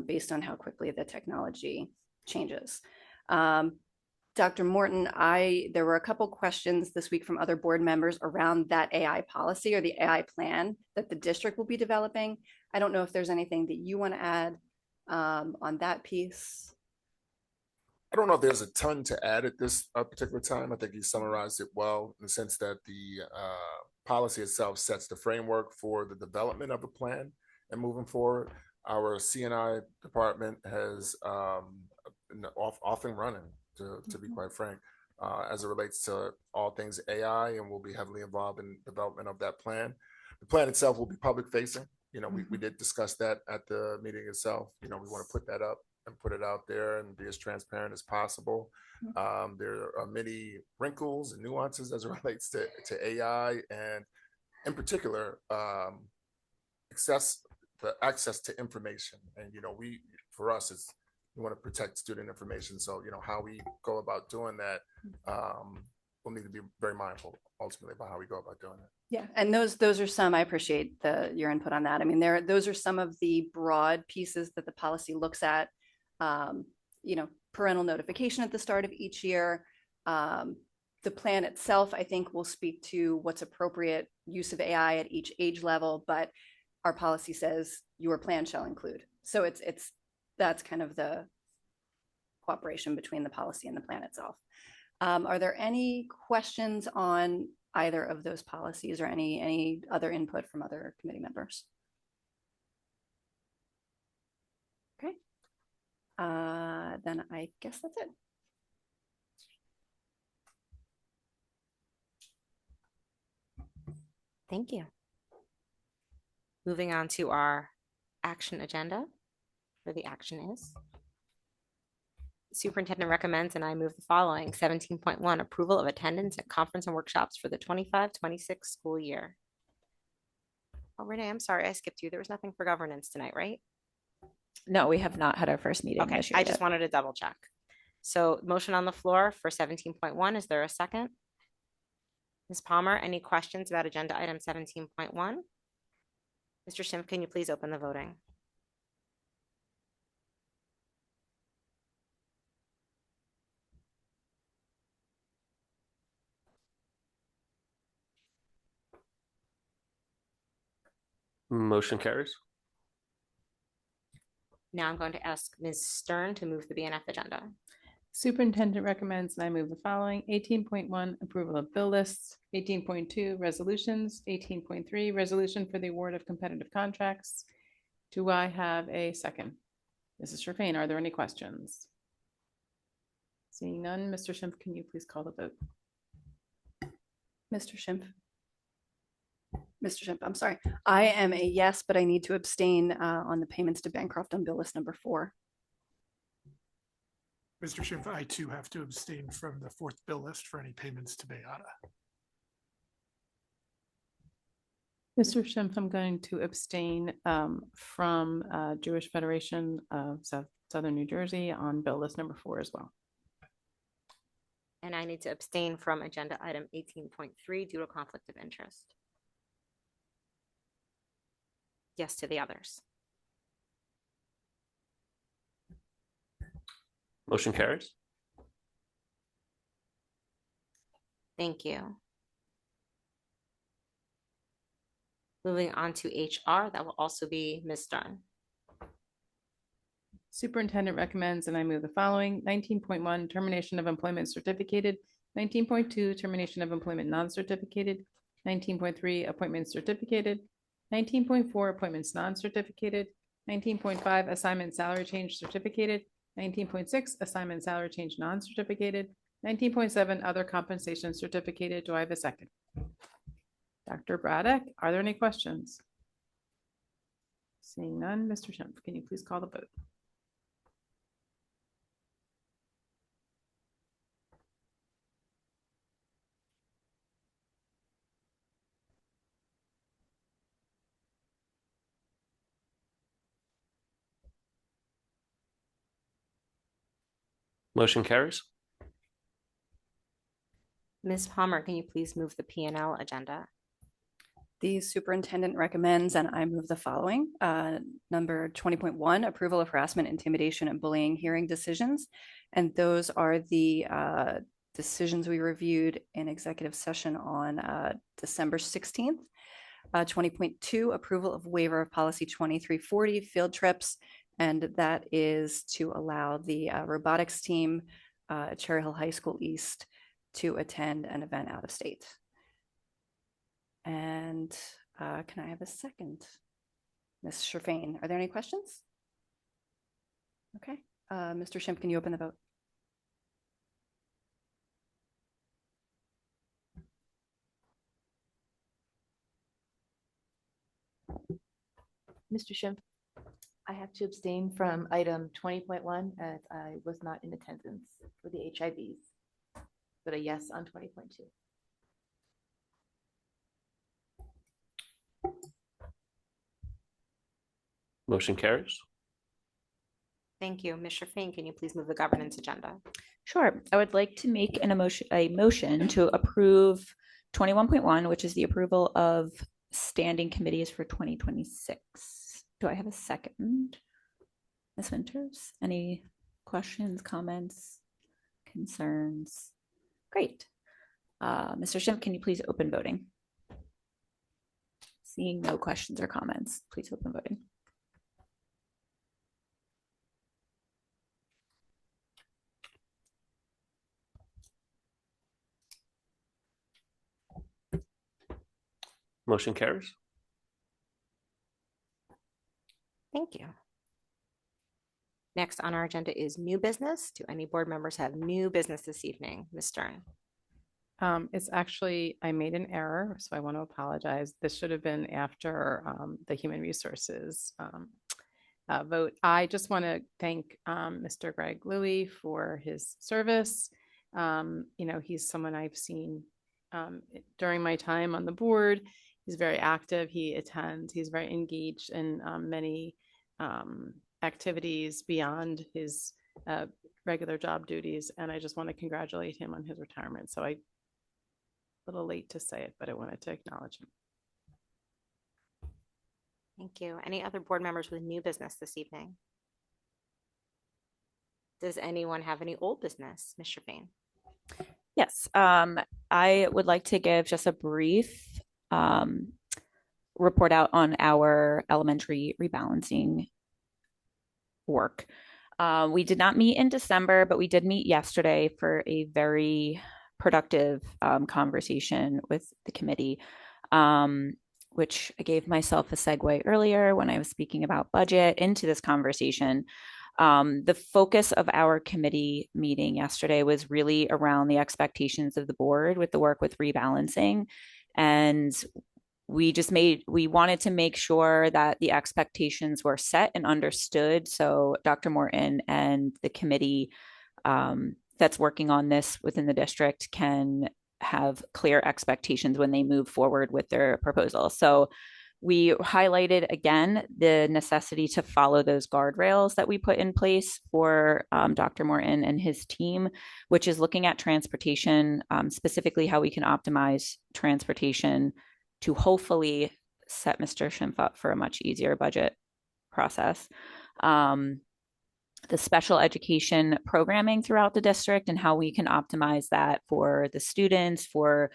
based on how quickly the technology changes. Dr. Morton, there were a couple questions this week from other board members around that AI policy or the AI plan that the district will be developing. I don't know if there's anything that you want to add on that piece. I don't know if there's a ton to add at this particular time. I think you summarized it well in the sense that the policy itself sets the framework for the development of a plan and moving forward. Our CNI department has off and running, to be quite frank, as it relates to all things AI, and we'll be heavily involved in development of that plan. The plan itself will be public facing. We did discuss that at the meeting itself. We want to put that up and put it out there and be as transparent as possible. There are many wrinkles and nuances as it relates to AI, and in particular, access to information. And for us, we want to protect student information. So how we go about doing that, we'll need to be very mindful ultimately about how we go about doing it. Yeah, and those are some. I appreciate your input on that. I mean, those are some of the broad pieces that the policy looks at. Parental notification at the start of each year. The plan itself, I think, will speak to what's appropriate use of AI at each age level, but our policy says your plan shall include. So that's kind of the cooperation between the policy and the plan itself. Are there any questions on either of those policies or any other input from other committee members? Okay. Then I guess that's it. Thank you. Moving on to our action agenda, where the action is. Superintendent recommends, and I move the following. 17.1, approval of attendance at conference and workshops for the 25-26 school year. Oh, Renee, I'm sorry, I skipped you. There was nothing for governance tonight, right? No, we have not had our first meeting. Okay, I just wanted to double check. So motion on the floor for 17.1. Is there a second? Ms. Palmer, any questions about agenda item 17.1? Mr. Schimpf, can you please open the voting? Motion carries. Now I'm going to ask Ms. Stern to move the BNF agenda. Superintendent recommends, and I move the following. 18.1, approval of bill lists. 18.2, resolutions. 18.3, resolution for the award of competitive contracts. Do I have a second? Mrs. Sherfain, are there any questions? Seeing none, Mr. Schimpf, can you please call the vote? Mr. Schimpf. Mr. Schimpf, I'm sorry. I am a yes, but I need to abstain on the payments to Bancroft on bill list number 4. Mr. Schimpf, I too have to abstain from the 4th bill list for any payments to Bayada. Mr. Schimpf, I'm going to abstain from Jewish Federation of Southern New Jersey on bill list number 4 as well. And I need to abstain from agenda item 18.3 due to conflict of interest. Yes to the others. Motion carries. Thank you. Moving on to HR, that will also be Ms. Stern. Superintendent recommends, and I move the following. 19.1, termination of employment certificated. 19.2, termination of employment non-certificated. 19.3, appointments certificated. 19.4, appointments non-certificated. 19.5, assignment salary change certificated. 19.6, assignment salary change non-certificated. 19.7, other compensation certificated. Do I have a second? Dr. Braddock, are there any questions? Seeing none, Mr. Schimpf, can you please call the vote? Motion carries. Ms. Palmer, can you please move the P and L agenda? The superintendent recommends, and I move the following. Number 20.1, approval of harassment, intimidation, and bullying hearing decisions. And those are the decisions we reviewed in executive session on December 16th. 20.2, approval of waiver of policy 2340, field trips. And that is to allow the robotics team at Cherry Hill High School East to attend an event out of state. And can I have a second? Ms. Sherfain, are there any questions? Okay, Mr. Schimpf, can you open the vote? Mr. Schimpf, I have to abstain from item 20.1 as I was not in attendance for the HIVs, but a yes on 20.2. Motion carries. Thank you. Ms. Sherfain, can you please move the governance agenda? Sure. I would like to make a motion to approve 21.1, which is the approval of standing committees for 2026. Do I have a second? Ms. Winters, any questions, comments, concerns? Great. Mr. Schimpf, can you please open voting? Seeing no questions or comments, please open voting. Motion carries. Thank you. Next on our agenda is new business. Do any board members have new business this evening? Ms. Stern. It's actually, I made an error, so I want to apologize. This should have been after the Human Resources vote. I just want to thank Mr. Greg Louie for his service. He's someone I've seen during my time on the board. He's very active. He attends. He's very engaged in many activities beyond his regular job duties. And I just want to congratulate him on his retirement. So a little late to say it, but I wanted to acknowledge him. Thank you. Any other board members with new business this evening? Does anyone have any old business? Ms. Sherfain. Yes, I would like to give just a brief report out on our elementary rebalancing work. We did not meet in December, but we did meet yesterday for a very productive conversation with the committee, which I gave myself a segue earlier when I was speaking about budget into this conversation. The focus of our committee meeting yesterday was really around the expectations of the board with the work with rebalancing. And we wanted to make sure that the expectations were set and understood. So Dr. Morton and the committee that's working on this within the district can have clear expectations when they move forward with their proposal. So we highlighted again the necessity to follow those guardrails that we put in place for Dr. Morton and his team, which is looking at transportation, specifically how we can optimize transportation to hopefully set Mr. Schimpf up for a much easier budget process. The special education programming throughout the district and how we can optimize that for the students, for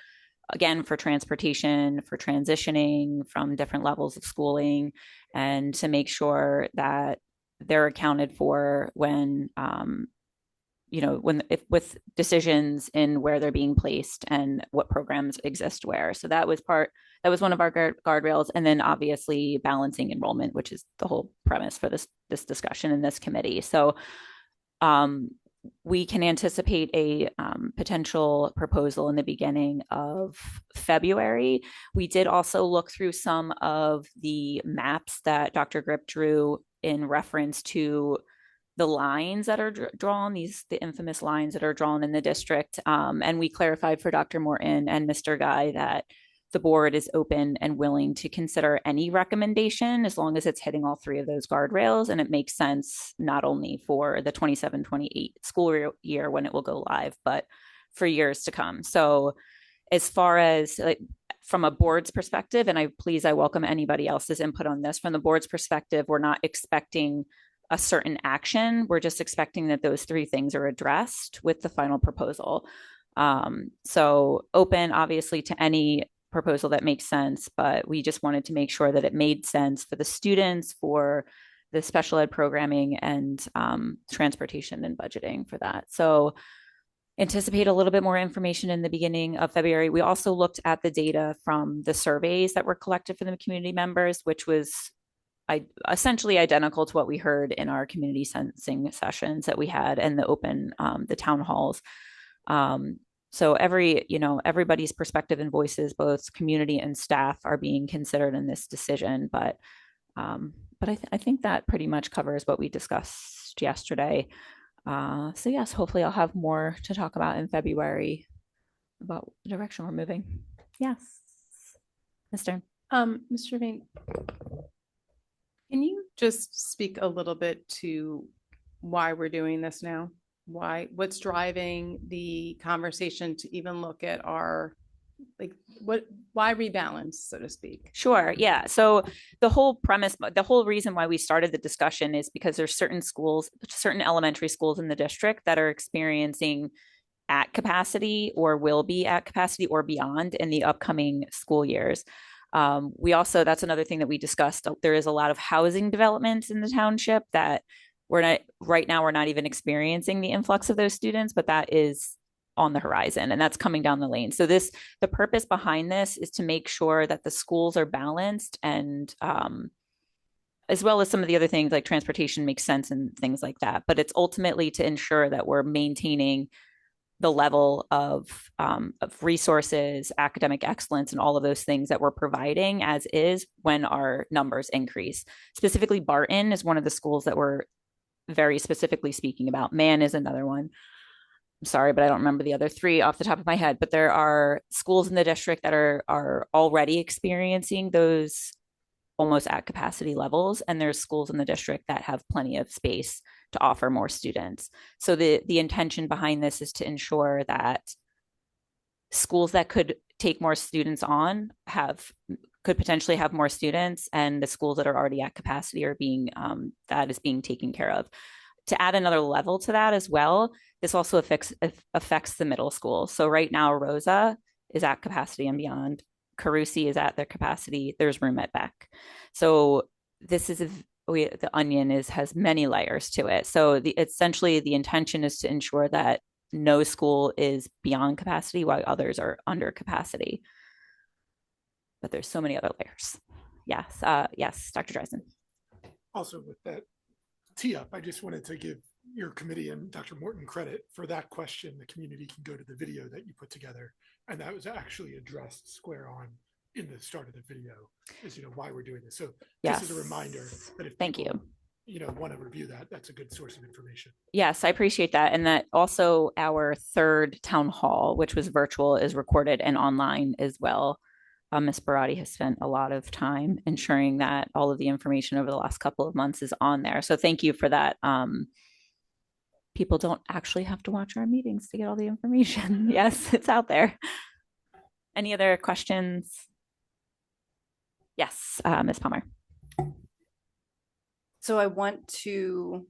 transportation, for transitioning from different levels of schooling, and to make sure that they're accounted for when, with decisions in where they're being placed and what programs exist where. So that was one of our guardrails. And then obviously balancing enrollment, which is the whole premise for this discussion in this committee. So we can anticipate a potential proposal in the beginning of February. We did also look through some of the maps that Dr. Grip drew in reference to the lines that are drawn, the infamous lines that are drawn in the district. And we clarified for Dr. Morton and Mr. Guy that the board is open and willing to consider any recommendation as long as it's hitting all three of those guardrails and it makes sense not only for the 27-28 school year when it will go live, but for years to come. So as far as like from a board's perspective, and I welcome anybody else's input on this, from the board's perspective, we're not expecting a certain action. We're just expecting that those three things are addressed with the final proposal. So open obviously to any proposal that makes sense, but we just wanted to make sure that it made sense for the students, for the special ed programming, and transportation and budgeting for that. So anticipate a little bit more information in the beginning of February. We also looked at the data from the surveys that were collected for the community members, which was essentially identical to what we heard in our community sensing sessions that we had and the town halls. So everybody's perspective and voices, both community and staff, are being considered in this decision. But I think that pretty much covers what we discussed yesterday. So yes, hopefully I'll have more to talk about in February about the direction we're moving. Yes, Mr. Vane, can you just speak a little bit to why we're doing this now? What's driving the conversation to even look at why rebalance, so to speak? Sure. Yeah. So the whole reason why we started the discussion is because there's certain elementary schools in the district that are experiencing at capacity or will be at capacity or beyond in the upcoming school years. That's another thing that we discussed. There is a lot of housing development in the township that we're not even experiencing the influx of those students, but that is on the horizon and that's coming down the lane. So the purpose behind this is to make sure that the schools are balanced and as well as some of the other things like transportation makes sense and things like that. But it's ultimately to ensure that we're maintaining the level of resources, academic excellence, and all of those things that we're providing as is when our numbers increase. Specifically, Barton is one of the schools that we're very specifically speaking about. Man is another one. I'm sorry, but I don't remember the other three off the top of my head, but there are schools in the district that are already experiencing those almost at capacity levels. And there's schools in the district that have plenty of space to offer more students. So the intention behind this is to ensure that schools that could take more students on could potentially have more students, and the schools that are already at capacity are being taken care of. To add another level to that as well, this also affects the middle school. So right now, Rosa is at capacity and beyond. Carusi is at their capacity. There's room at Beck. So this is the onion has many layers to it. So essentially the intention is to ensure that no school is beyond capacity while others are under capacity. But there's so many other layers. Yes, yes, Dr. Dreisen. Also with that tee up, I just wanted to give your committee and Dr. Morton credit for that question. The community can go to the video that you put together, and that was actually addressed square on in the start of the video, is why we're doing this. So just as a reminder that if thank you want to review that, that's a good source of information. Yes, I appreciate that. And that also our third town hall, which was virtual, is recorded and online as well. Ms. Barati has spent a lot of time ensuring that all of the information over the last couple of months is on there. So thank you for that. People don't actually have to watch our meetings to get all the information. Yes, it's out there. Any other questions? Yes, Ms. Palmer. So I want to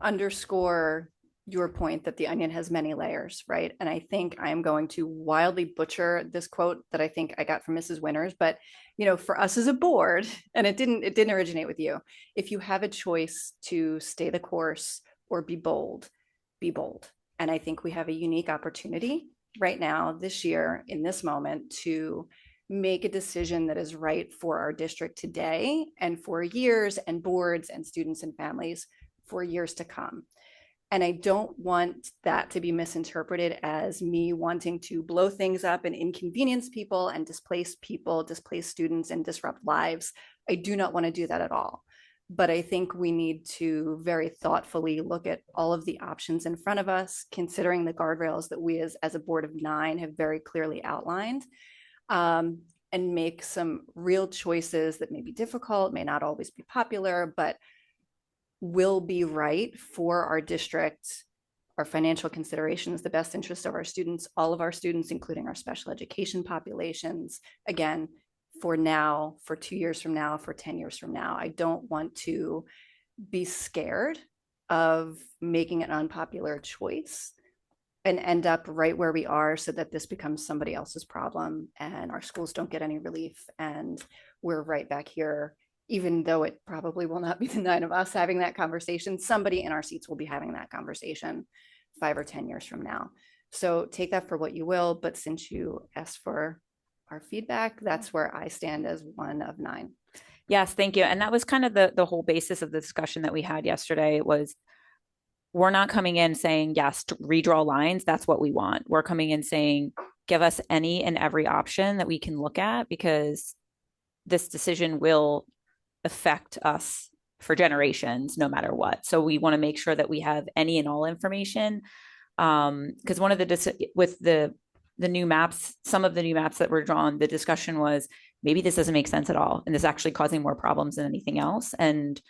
underscore your point that the onion has many layers, right? And I think I'm going to wildly butcher this quote that I think I got from Mrs. Winters, but for us as a board, and it didn't originate with you. If you have a choice to stay the course or be bold, be bold. And I think we have a unique opportunity right now, this year, in this moment, to make a decision that is right for our district today and for years, and boards and students and families for years to come. And I don't want that to be misinterpreted as me wanting to blow things up and inconvenience people and displace people, displace students, and disrupt lives. I do not want to do that at all. But I think we need to very thoughtfully look at all of the options in front of us, considering the guardrails that we as a board of 9 have very clearly outlined, and make some real choices that may be difficult, may not always be popular, but will be right for our district, our financial considerations, the best interest of our students, all of our students, including our special education populations. Again, for now, for 2 years from now, for 10 years from now. I don't want to be scared of making an unpopular choice and end up right where we are so that this becomes somebody else's problem and our schools don't get any relief and we're right back here. Even though it probably will not be the 9 of us having that conversation, somebody in our seats will be having that conversation 5 or 10 years from now. So take that for what you will, but since you asked for our feedback, that's where I stand as one of 9. Yes, thank you. And that was kind of the whole basis of the discussion that we had yesterday was we're not coming in saying, yes, to redraw lines. That's what we want. We're coming in saying, give us any and every option that we can look at because this decision will affect us for generations, no matter what. So we want to make sure that we have any and all information. Because one of with the new maps, some of the new maps that were drawn, the discussion was maybe this doesn't make sense at all. And this is actually causing more problems than anything else. And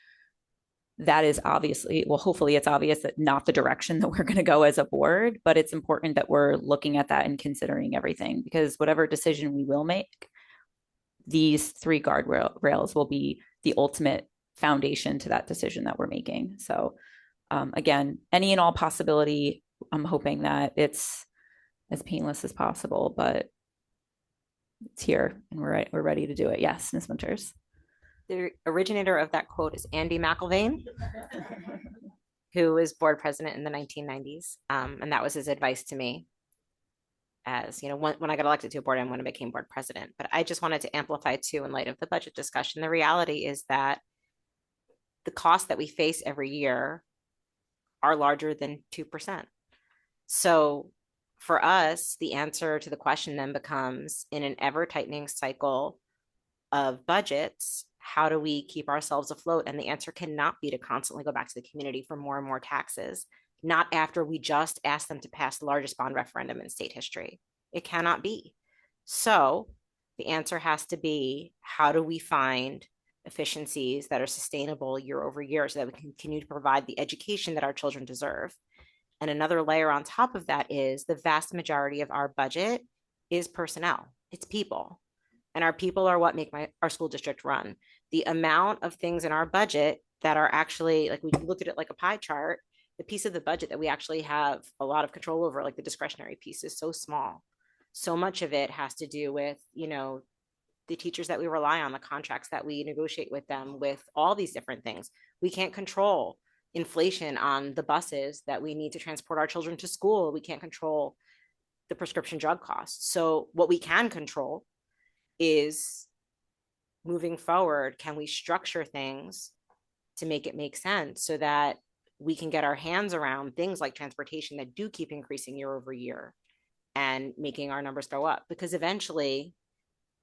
that is obviously, well, hopefully it's obvious that not the direction that we're going to go as a board, but it's important that we're looking at that and considering everything because whatever decision we will make, these 3 guardrails will be the ultimate foundation to that decision that we're making. So again, any and all possibility, I'm hoping that it's as painless as possible, but it's here and we're ready to do it. Yes, Ms. Winters. The originator of that quote is Andy McIlvaine, who was board president in the 1990s. And that was his advice to me as, when I got elected to a board and when I became board president. But I just wanted to amplify too, in light of the budget discussion, the reality is that the costs that we face every year are larger than 2%. So for us, the answer to the question then becomes, in an ever tightening cycle of budgets, how do we keep ourselves afloat? And the answer cannot be to constantly go back to the community for more and more taxes, not after we just asked them to pass the largest bond referendum in state history. It cannot be. So the answer has to be, how do we find efficiencies that are sustainable year over year so that we can continue to provide the education that our children deserve? And another layer on top of that is the vast majority of our budget is personnel. It's people. And our people are what make our school district run. The amount of things in our budget that are actually, like, we looked at it like a pie chart, the piece of the budget that we actually have a lot of control over, like the discretionary piece, is so small. So much of it has to do with, the teachers that we rely on, the contracts that we negotiate with them, with all these different things. We can't control inflation on the buses that we need to transport our children to school. We can't control the prescription drug costs. So what we can control is, moving forward, can we structure things to make it make sense so that we can get our hands around things like transportation that do keep increasing year over year and making our numbers go up? Because eventually,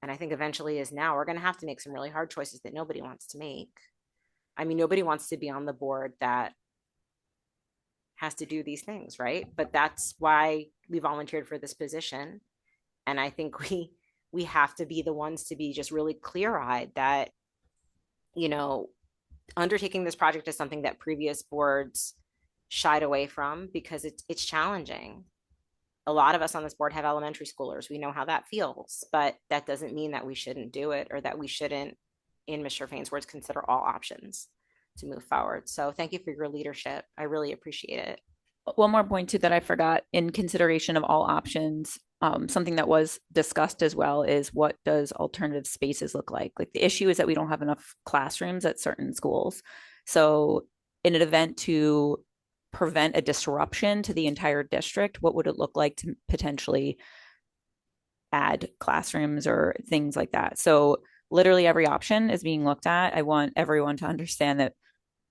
and I think eventually is now, we're going to have to make some really hard choices that nobody wants to make. I mean, nobody wants to be on the board that has to do these things, right? But that's why we volunteered for this position. And I think we have to be the ones to be just really clear-eyed that, undertaking this project is something that previous boards shied away from because it's challenging. A lot of us on this board have elementary schoolers. We know how that feels, but that doesn't mean that we shouldn't do it or that we shouldn't, in Mr. Fain's words, consider all options to move forward. So thank you for your leadership. I really appreciate it. One more point too that I forgot, in consideration of all options, something that was discussed as well is, what does alternative spaces look like? Like, the issue is that we don't have enough classrooms at certain schools. So in an event to prevent a disruption to the entire district, what would it look like to potentially add classrooms or things like that? So literally every option is being looked at. I want everyone to understand that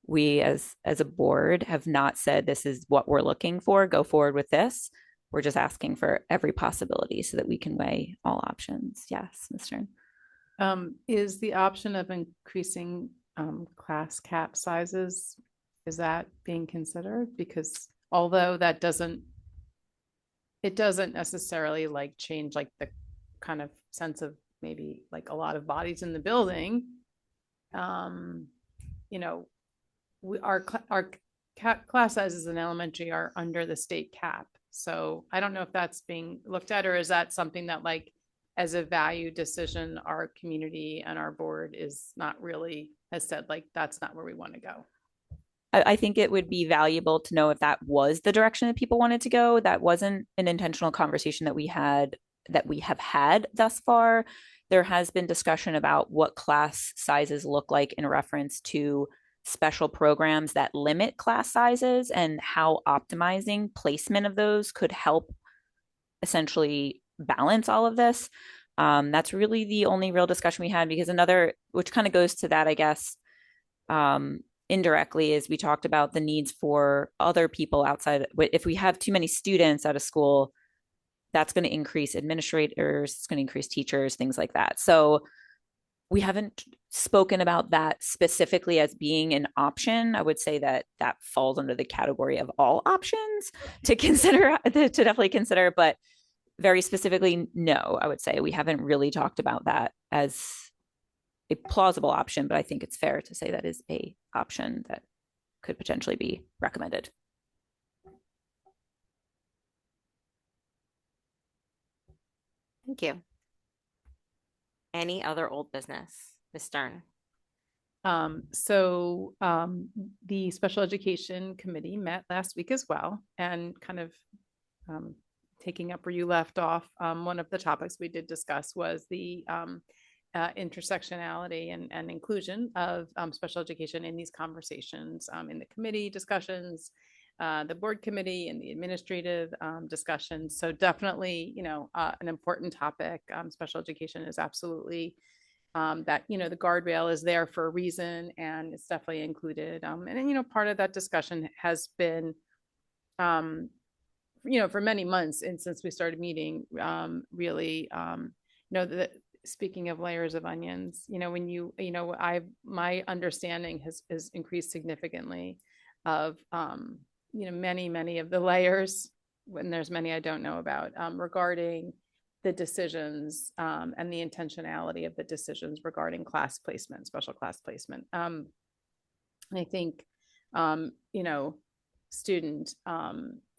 we as a board have not said this is what we're looking for, go forward with this. We're just asking for every possibility so that we can weigh all options. Yes, Ms. Stern. Is the option of increasing class cap sizes, is that being considered? Because although that doesn't necessarily like change like the kind of sense of maybe like a lot of bodies in the building, you know, our class sizes in elementary are under the state cap. So I don't know if that's being looked at, or is that something that like as a value decision, our community and our board is not really has said like that's not where we want to go. I think it would be valuable to know if that was the direction that people wanted to go. That wasn't an intentional conversation that we have had thus far. There has been discussion about what class sizes look like in reference to special programs that limit class sizes and how optimizing placement of those could help essentially balance all of this. That's really the only real discussion we had, because another, which kind of goes to that, I guess, indirectly, is we talked about the needs for other people outside. If we have too many students at a school, that's going to increase administrators, it's going to increase teachers, things like that. So we haven't spoken about that specifically as being an option. I would say that that falls under the category of all options to consider, to definitely consider, but very specifically, no, I would say we haven't really talked about that as a plausible option, but I think it's fair to say that is a option that could potentially be recommended. Thank you. Any other old business? Ms. Stern. The special education committee met last week as well, and kind of taking up where you left off, one of the topics we did discuss was the intersectionality and inclusion of special education in these conversations, in the committee discussions, the board committee, and the administrative discussions. So definitely, an important topic. Special education is absolutely that, the guardrail is there for a reason, and it's definitely included. And part of that discussion has been, for many months, and since we started meeting, really, speaking of layers of onions, when my understanding has increased significantly of, many of the layers, when there's many I don't know about, regarding the decisions and the intentionality of the decisions regarding class placement, special class placement. I think, student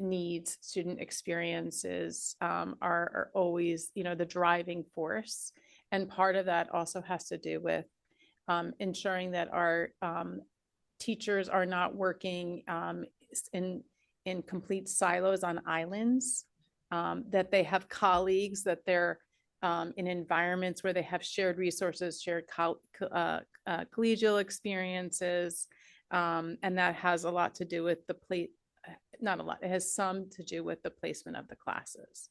needs, student experiences are always, the driving force. And part of that also has to do with ensuring that our teachers are not working in complete silos on islands, that they have colleagues, that they're in environments where they have shared resources, shared collegial experiences, and that has a lot to do with not a lot, it has some to do with the placement of the classes.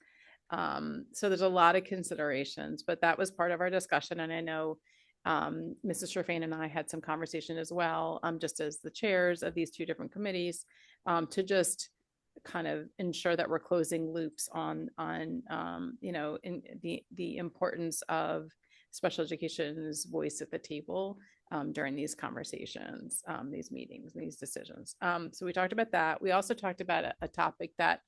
So there's a lot of considerations, but that was part of our discussion. And I know Mrs. Sherfain and I had some conversation as well, just as the chairs of these two different committees, to just kind of ensure that we're closing loops on in the importance of special education's voice at the table during these conversations, these meetings, these decisions. So we talked about that. We also talked about a topic that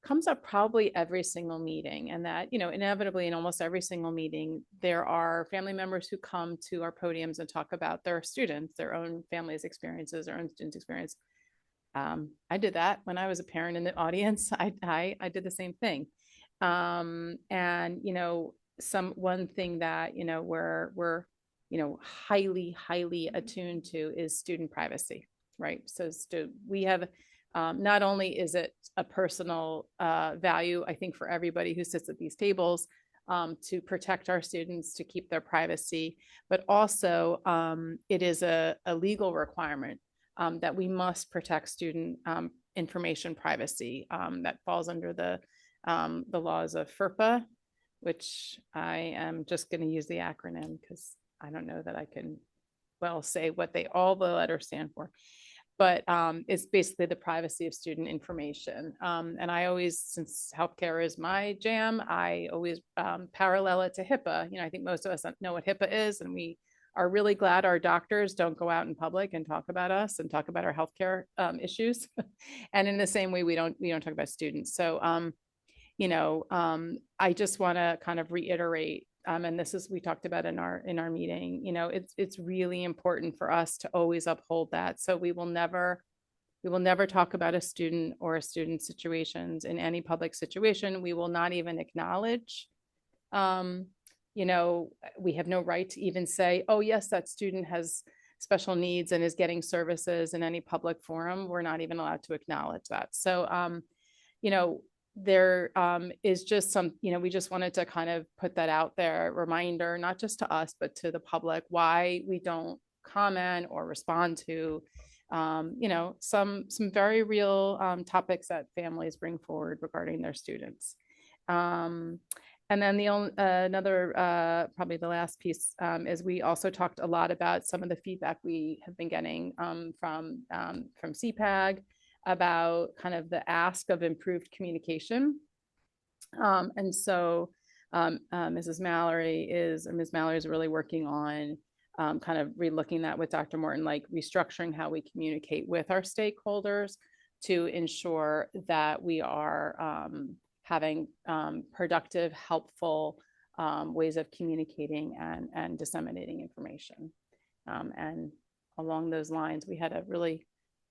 comes up probably every single meeting, and that, inevitably in almost every single meeting, there are family members who come to our podiums and talk about their students, their own family's experiences, their own students' experience. I did that when I was a parent in the audience. I did the same thing. And, one thing that, we're highly attuned to is student privacy, right? So we have, not only is it a personal value, I think, for everybody who sits at these tables, to protect our students, to keep their privacy, but also it is a legal requirement that we must protect student information privacy. That falls under the laws of FERPA, which I am just going to use the acronym because I don't know that I can well say what all the letters stand for. But it's basically the privacy of student information. And I always, since healthcare is my jam, I always parallel it to HIPAA. You know, I think most of us know what HIPAA is, and we are really glad our doctors don't go out in public and talk about us and talk about our healthcare issues. And in the same way, we don't talk about students. So, I just want to kind of reiterate, and this is, we talked about in our meeting, it's really important for us to always uphold that. So we will never talk about a student or a student situations in any public situation. We will not even acknowledge, we have no right to even say, oh yes, that student has special needs and is getting services in any public forum. We're not even allowed to acknowledge that. So, there is just some, we just wanted to kind of put that out there, reminder, not just to us, but to the public, why we don't comment or respond to, some very real topics that families bring forward regarding their students. And then another, probably the last piece, is we also talked a lot about some of the feedback we have been getting from CPAG about kind of the ask of improved communication. And so Ms. Mallory is really working on kind of relooking that with Dr. Morton, like restructuring how we communicate with our stakeholders to ensure that we are having productive, helpful ways of communicating and disseminating information. And along those lines, we had a really,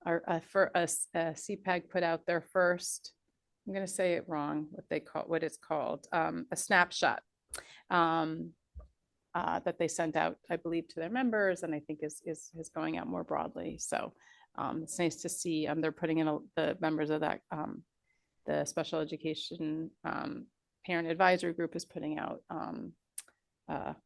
CPAG put out their first, I'm going to say it wrong, what it's called, a snapshot that they sent out, I believe, to their members, and I think is going out more broadly. So it's nice to see they're putting in the members of that, the special education parent advisory group is putting out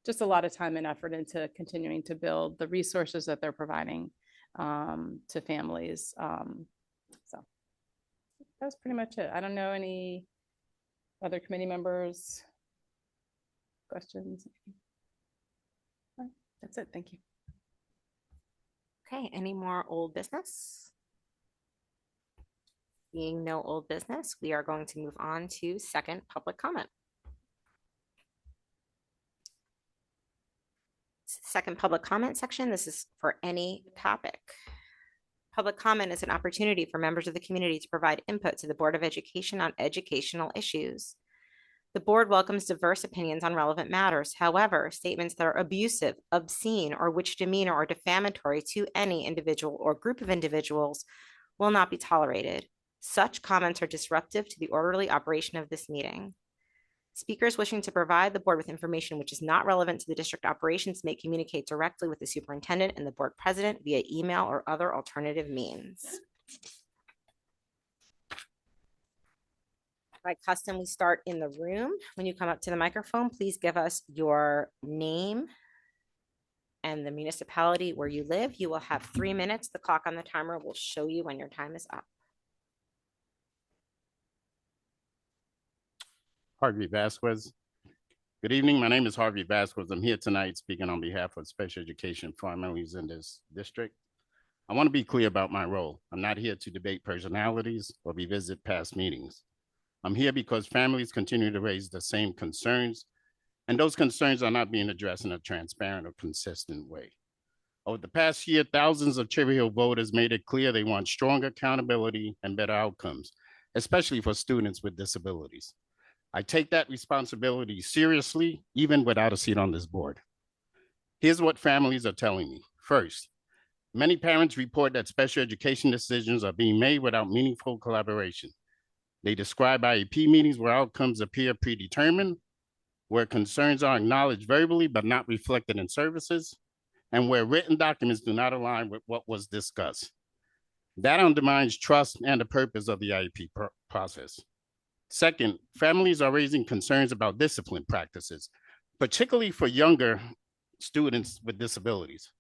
just a lot of time and effort into continuing to build the resources that they're providing to families. So that was pretty much it. I don't know any other committee members, questions. That's it. Thank you. Okay, any more old business? Being no old business, we are going to move on to second public comment. Second public comment section. This is for any topic. Public comment is an opportunity for members of the community to provide input to the Board of Education on educational issues. The board welcomes diverse opinions on relevant matters. However, statements that are abusive, obscene, or which demean or are defamatory to any individual or group of individuals will not be tolerated. Such comments are disruptive to the orderly operation of this meeting. Speakers wishing to provide the board with information which is not relevant to the district operations may communicate directly with the superintendent and the board president via email or other alternative means. By custom, we start in the room. When you come up to the microphone, please give us your name and the municipality where you live. You will have 3 minutes. The clock on the timer will show you when your time is up. Harvey Vasquez. Good evening. My name is Harvey Vasquez. I'm here tonight speaking on behalf of special education families in this district. I want to be clear about my role. I'm not here to debate personalities or revisit past meetings. I'm here because families continue to raise the same concerns, and those concerns are not being addressed in a transparent or consistent way. Over the past year, thousands of Cherry Hill voters made it clear they want stronger accountability and better outcomes, especially for students with disabilities. I take that responsibility seriously, even without a seat on this board. Here's what families are telling me. First, many parents report that special education decisions are being made without meaningful collaboration. They describe IEP meetings where outcomes appear predetermined, where concerns are acknowledged verbally but not reflected in services, and where written documents do not align with what was discussed. That undermines trust and the purpose of the IEP process. Second, families are raising concerns about discipline practices, particularly for younger students with disabilities.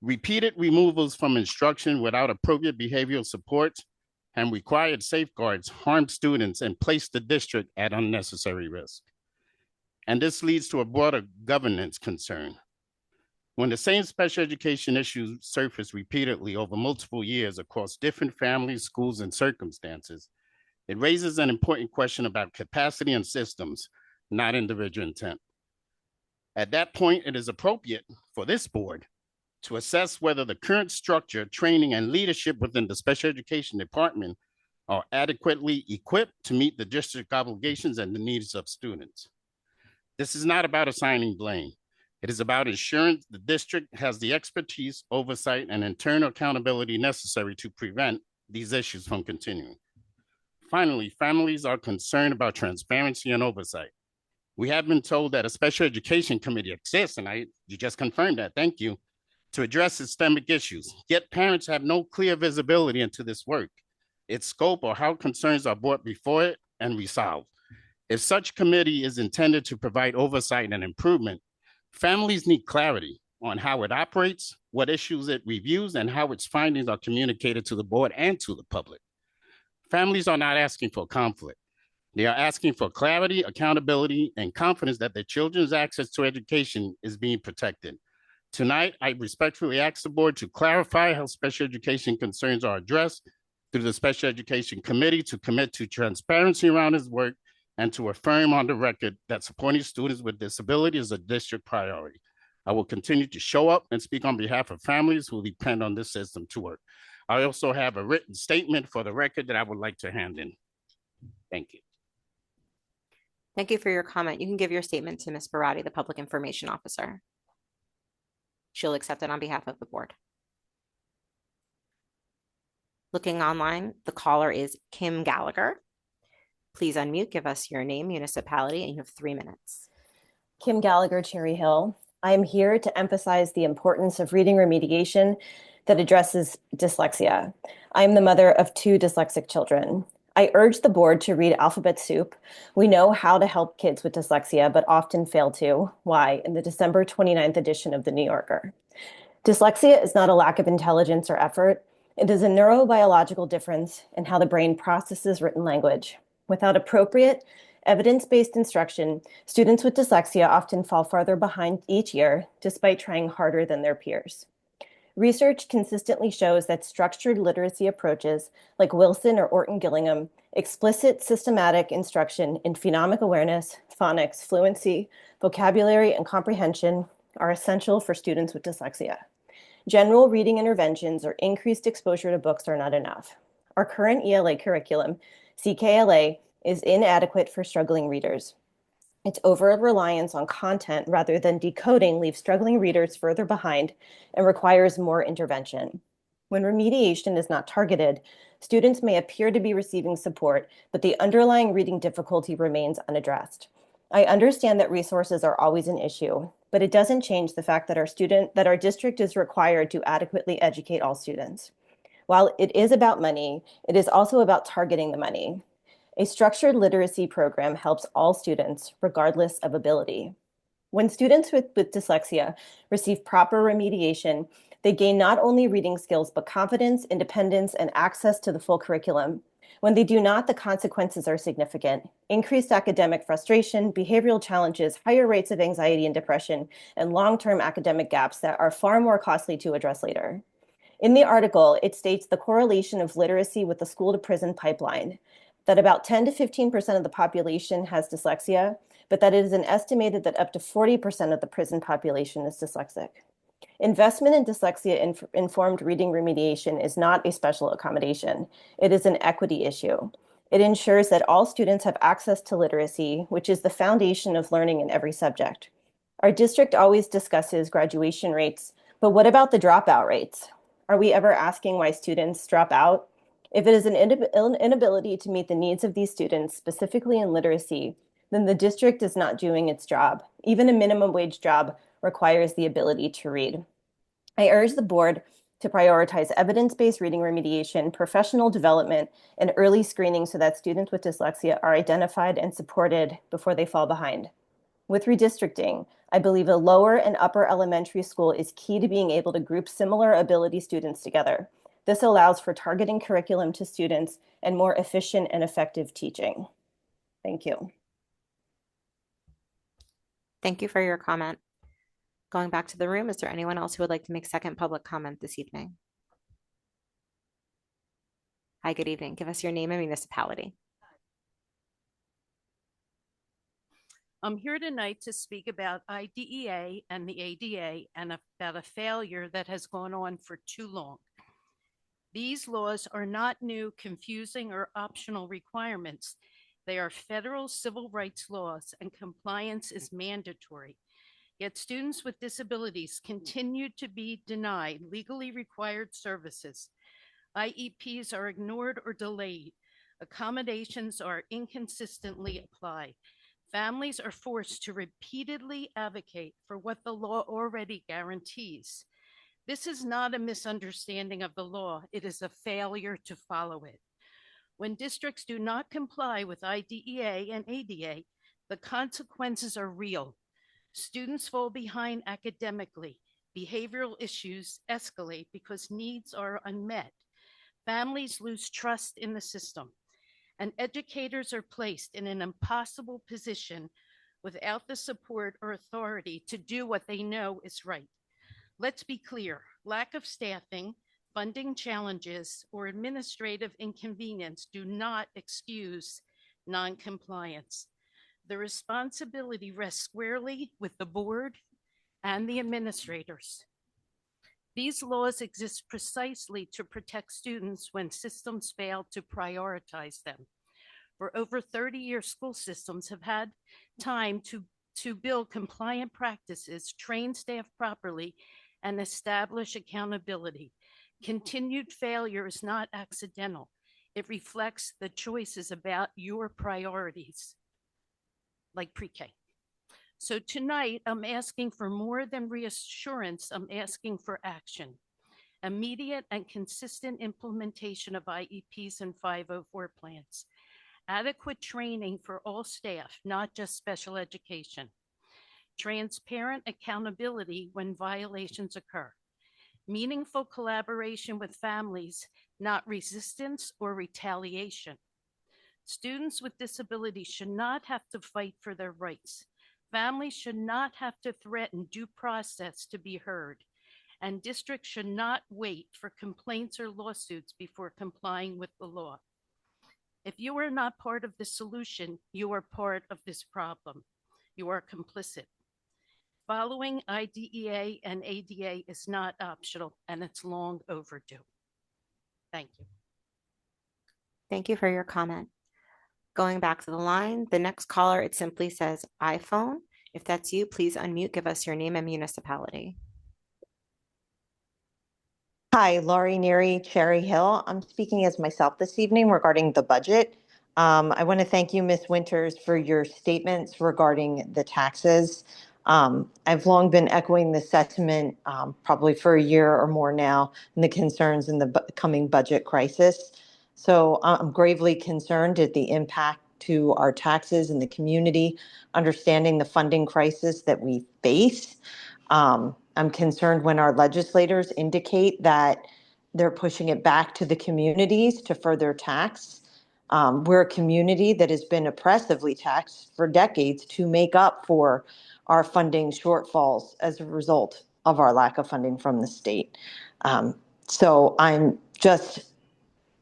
Repeated removals from instruction without appropriate behavioral support and required safeguards harm students and place the district at unnecessary risk. And this leads to a broader governance concern. When the same special education issues surface repeatedly over multiple years across different families, schools, and circumstances, it raises an important question about capacity and systems, not individual intent. At that point, it is appropriate for this board to assess whether the current structure, training, and leadership within the special education department are adequately equipped to meet the district obligations and the needs of students. This is not about assigning blame. It is about ensuring the district has the expertise, oversight, and internal accountability necessary to prevent these issues from continuing. Finally, families are concerned about transparency and oversight. We have been told that a special education committee exists, and you just confirmed that, thank you, to address systemic issues. Yet parents have no clear visibility into this work, its scope, or how concerns are brought before it and resolved. If such committee is intended to provide oversight and improvement, families need clarity on how it operates, what issues it reviews, and how its findings are communicated to the board and to the public. Families are not asking for conflict. They are asking for clarity, accountability, and confidence that their children's access to education is being protected. Tonight, I respectfully ask the board to clarify how special education concerns are addressed through the Special Education Committee, to commit to transparency around its work, and to affirm on the record that supporting students with disability is a district priority. I will continue to show up and speak on behalf of families who depend on this system to work. I also have a written statement for the record that I would like to hand in. Thank you. Thank you for your comment. You can give your statement to Ms. Barati, the Public Information Officer. She'll accept it on behalf of the board. Looking online, the caller is Kim Gallagher. Please unmute, give us your name, municipality, and you have 3 minutes. Kim Gallagher, Cherry Hill. I am here to emphasize the importance of reading remediation that addresses dyslexia. I am the mother of 2 dyslexic children. I urge the board to read Alphabet Soup. We know how to help kids with dyslexia, but often fail to. Why? In the December 29th edition of The New Yorker. Dyslexia is not a lack of intelligence or effort. It is a neurobiological difference in how the brain processes written language. Without appropriate, evidence-based instruction, students with dyslexia often fall farther behind each year, despite trying harder than their peers. Research consistently shows that structured literacy approaches like Wilson or Orton-Gillingham, explicit systematic instruction in phonemic awareness, phonics, fluency, vocabulary, and comprehension are essential for students with dyslexia. General reading interventions or increased exposure to books are not enough. Our current ELA curriculum, CKLA, is inadequate for struggling readers. Its over-reliance on content rather than decoding leaves struggling readers further behind and requires more intervention. When remediation is not targeted, students may appear to be receiving support, but the underlying reading difficulty remains unaddressed. I understand that resources are always an issue, but it doesn't change the fact that our district is required to adequately educate all students. While it is about money, it is also about targeting the money. A structured literacy program helps all students, regardless of ability. When students with dyslexia receive proper remediation, they gain not only reading skills, but confidence, independence, and access to the full curriculum. When they do not, the consequences are significant. Increased academic frustration, behavioral challenges, higher rates of anxiety and depression, and long-term academic gaps that are far more costly to address later. In the article, it states the correlation of literacy with the school-to-prison pipeline, that about 10 to 15% of the population has dyslexia, but that it is estimated that up to 40% of the prison population is dyslexic. Investment in dyslexia-informed reading remediation is not a special accommodation. It is an equity issue. It ensures that all students have access to literacy, which is the foundation of learning in every subject. Our district always discusses graduation rates, but what about the dropout rates? Are we ever asking why students drop out? If it is an inability to meet the needs of these students, specifically in literacy, then the district is not doing its job. Even a minimum wage job requires the ability to read. I urge the board to prioritize evidence-based reading remediation, professional development, and early screening so that students with dyslexia are identified and supported before they fall behind. With redistricting, I believe a lower and upper elementary school is key to being able to group similar ability students together. This allows for targeting curriculum to students and more efficient and effective teaching. Thank you. Thank you for your comment. Going back to the room, is there anyone else who would like to make second public comment this evening? Hi, good evening. Give us your name and municipality. I'm here tonight to speak about IDEA and the ADA and about a failure that has gone on for too long. These laws are not new, confusing, or optional requirements. They are federal civil rights laws, and compliance is mandatory. Yet students with disabilities continue to be denied legally required services. IEPs are ignored or delayed. Accommodations are inconsistently applied. Families are forced to repeatedly advocate for what the law already guarantees. This is not a misunderstanding of the law. It is a failure to follow it. When districts do not comply with IDEA and ADA, the consequences are real. Students fall behind academically. Behavioral issues escalate because needs are unmet. Families lose trust in the system, and educators are placed in an impossible position without the support or authority to do what they know is right. Let's be clear, lack of staffing, funding challenges, or administrative inconvenience do not excuse noncompliance. The responsibility rests squarely with the board and the administrators. These laws exist precisely to protect students when systems fail to prioritize them. For over 30 years, school systems have had time to build compliant practices, train staff properly, and establish accountability. Continued failure is not accidental. It reflects the choices about your priorities, like pre-K. So tonight, I'm asking for more than reassurance. I'm asking for action. Immediate and consistent implementation of IEPs and 504 plans. Adequate training for all staff, not just special education. Transparent accountability when violations occur. Meaningful collaboration with families, not resistance or retaliation. Students with disabilities should not have to fight for their rights. Families should not have to threaten due process to be heard. And districts should not wait for complaints or lawsuits before complying with the law. If you are not part of the solution, you are part of this problem. You are complicit. Following IDEA and ADA is not optional, and it's long overdue. Thank you. Thank you for your comment. Going back to the line, the next caller, it simply says iPhone. If that's you, please unmute, give us your name and municipality. Hi, Laurie Neary, Cherry Hill. I'm speaking as myself this evening regarding the budget. I want to thank you, Ms. Winters, for your statements regarding the taxes. I've long been echoing the sentiment, probably for a year or more now, and the concerns in the coming budget crisis. So I'm gravely concerned at the impact to our taxes and the community, understanding the funding crisis that we face. I'm concerned when our legislators indicate that they're pushing it back to the communities to further tax. We're a community that has been oppressively taxed for decades to make up for our funding shortfalls as a result of our lack of funding from the state. So I'm just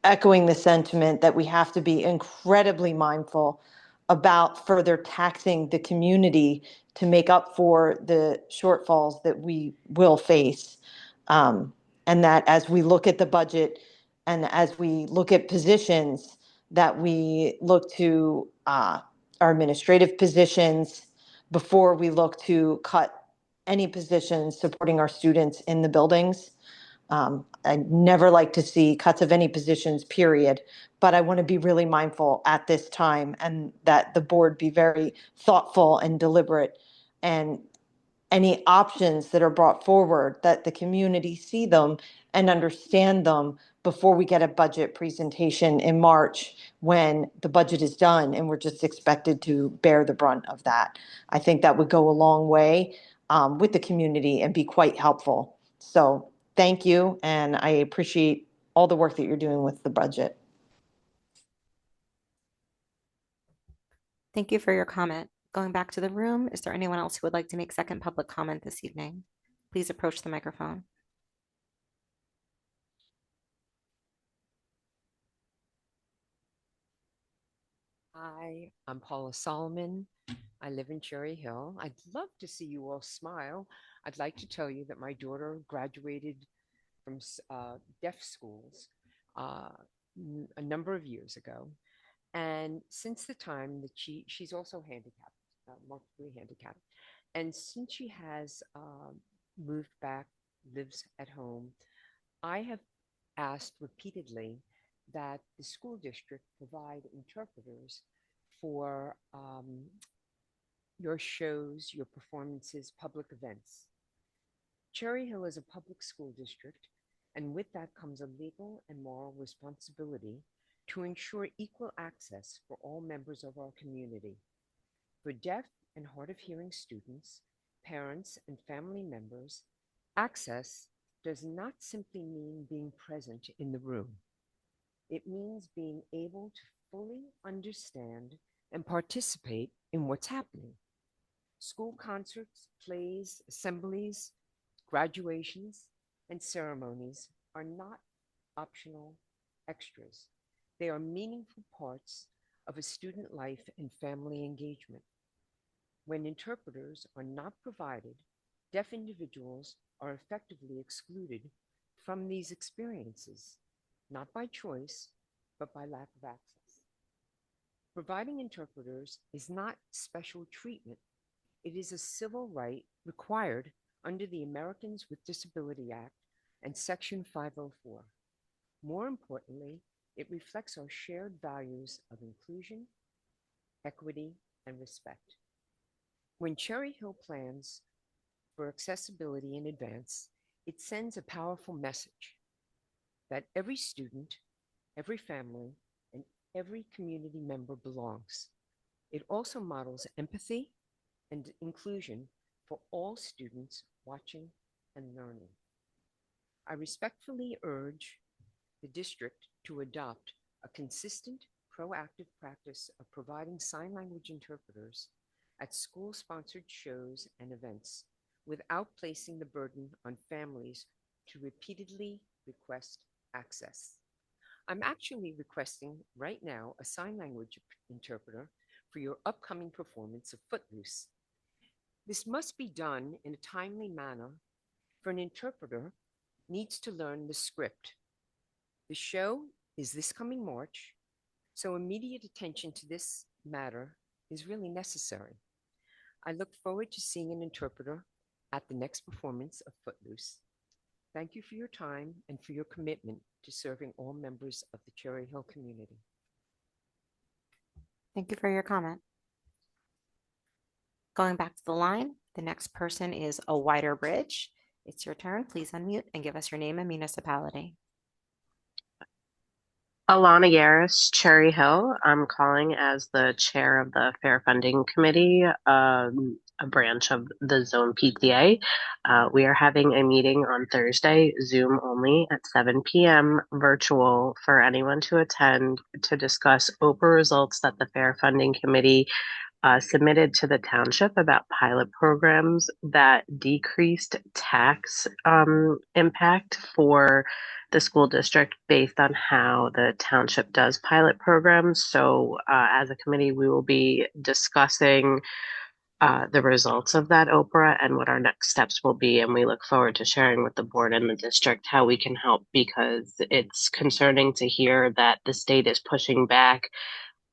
echoing the sentiment that we have to be incredibly mindful about further taxing the community to make up for the shortfalls that we will face. And that as we look at the budget and as we look at positions, that we look to our administrative positions before we look to cut any positions supporting our students in the buildings. I never like to see cuts of any positions, period, but I want to be really mindful at this time and that the board be very thoughtful and deliberate, and any options that are brought forward, that the community see them and understand them before we get a budget presentation in March when the budget is done and we're just expected to bear the brunt of that. I think that would go a long way with the community and be quite helpful. So thank you, and I appreciate all the work that you're doing with the budget. Thank you for your comment. Going back to the room, is there anyone else who would like to make second public comment this evening? Please approach the microphone. Hi, I'm Paula Solomon. I live in Cherry Hill. I'd love to see you all smile. I'd like to tell you that my daughter graduated from deaf schools a number of years ago. And since the time that she's also handicapped, multiply handicapped. And since she has moved back, lives at home, I have asked repeatedly that the school district provide interpreters for your shows, your performances, public events. Cherry Hill is a public school district, and with that comes a legal and moral responsibility to ensure equal access for all members of our community. For deaf and hard of hearing students, parents, and family members, access does not simply mean being present in the room. It means being able to fully understand and participate in what's happening. School concerts, plays, assemblies, graduations, and ceremonies are not optional extras. They are meaningful parts of a student life and family engagement. When interpreters are not provided, deaf individuals are effectively excluded from these experiences, not by choice, but by lack of access. Providing interpreters is not special treatment. It is a civil right required under the Americans with Disability Act and Section 504. More importantly, it reflects our shared values of inclusion, equity, and respect. When Cherry Hill plans for accessibility in advance, it sends a powerful message that every student, every family, and every community member belongs. It also models empathy and inclusion for all students watching and learning. I respectfully urge the district to adopt a consistent, proactive practice of providing sign language interpreters at school-sponsored shows and events without placing the burden on families to repeatedly request access. I'm actually requesting right now a sign language interpreter for your upcoming performance of Footloose. This must be done in a timely manner, for an interpreter needs to learn the script. The show is this coming March, so immediate attention to this matter is really necessary. I look forward to seeing an interpreter at the next performance of Footloose. Thank you for your time and for your commitment to serving all members of the Cherry Hill community. Thank you for your comment. Going back to the line, the next person is a wider bridge. It's your turn. Please unmute and give us your name and municipality. Alana Yaris, Cherry Hill. I'm calling as the chair of the Fair Funding Committee, a branch of the Zone PTA. We are having a meeting on Thursday, Zoom only, at 7 p.m. virtual for anyone to attend to discuss OPRA results that the Fair Funding Committee submitted to the township about pilot programs that decreased tax impact for the school district based on how the township does pilot programs. So as a committee, we will be discussing the results of that OPRA and what our next steps will be. And we look forward to sharing with the board and the district how we can help, because it's concerning to hear that the state is pushing back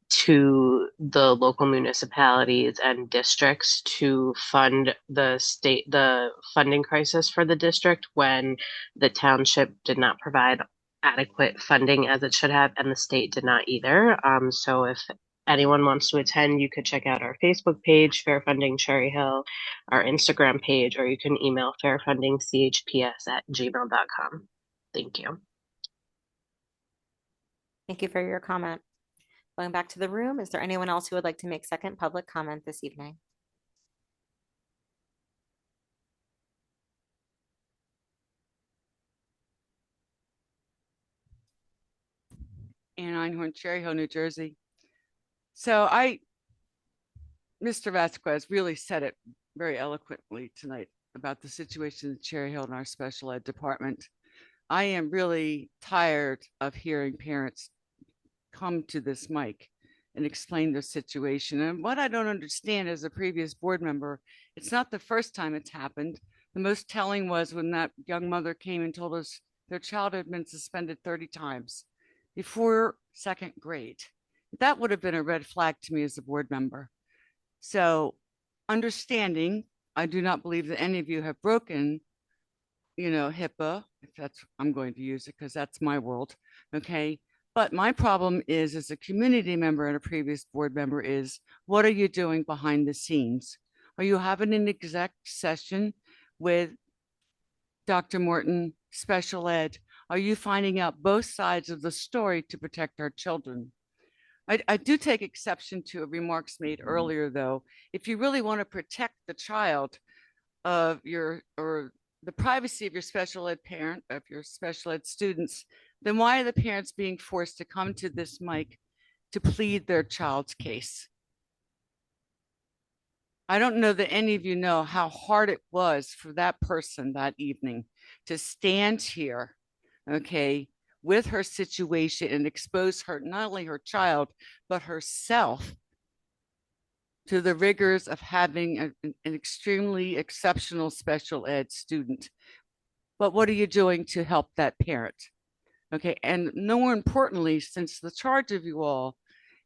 to the local municipalities and districts to fund the funding crisis for the district when the township did not provide adequate funding as it should have, and the state did not either. So if anyone wants to attend, you could check out our Facebook page, Fair Funding Cherry Hill, our Instagram page, or you can email fairfundingchps@gmail.com. Thank you. Thank you for your comment. Going back to the room, is there anyone else who would like to make second public comment this evening? Ann Einhorn, Cherry Hill, New Jersey. So I Mr. Vasquez really said it very eloquently tonight about the situation in Cherry Hill in our special ed department. I am really tired of hearing parents come to this mic and explain their situation. And what I don't understand as a previous board member, it's not the first time it's happened. The most telling was when that young mother came and told us their child had been suspended 30 times before second grade. That would have been a red flag to me as a board member. So understanding, I do not believe that any of you have broken, HIPAA, if that's, I'm going to use it because that's my world. Okay. But my problem is, as a community member and a previous board member, is what are you doing behind the scenes? Are you having an exec session with Dr. Morton, special ed? Are you finding out both sides of the story to protect our children? I do take exception to remarks made earlier, though. If you really want to protect the child of or the privacy of your special ed parent, of your special ed students, then why are the parents being forced to come to this mic to plead their child's case? I don't know that any of you know how hard it was for that person that evening to stand here, okay, with her situation and expose her, not only her child, but herself to the rigors of having an extremely exceptional special ed student. But what are you doing to help that parent? Okay, and no more importantly, since the charge of you all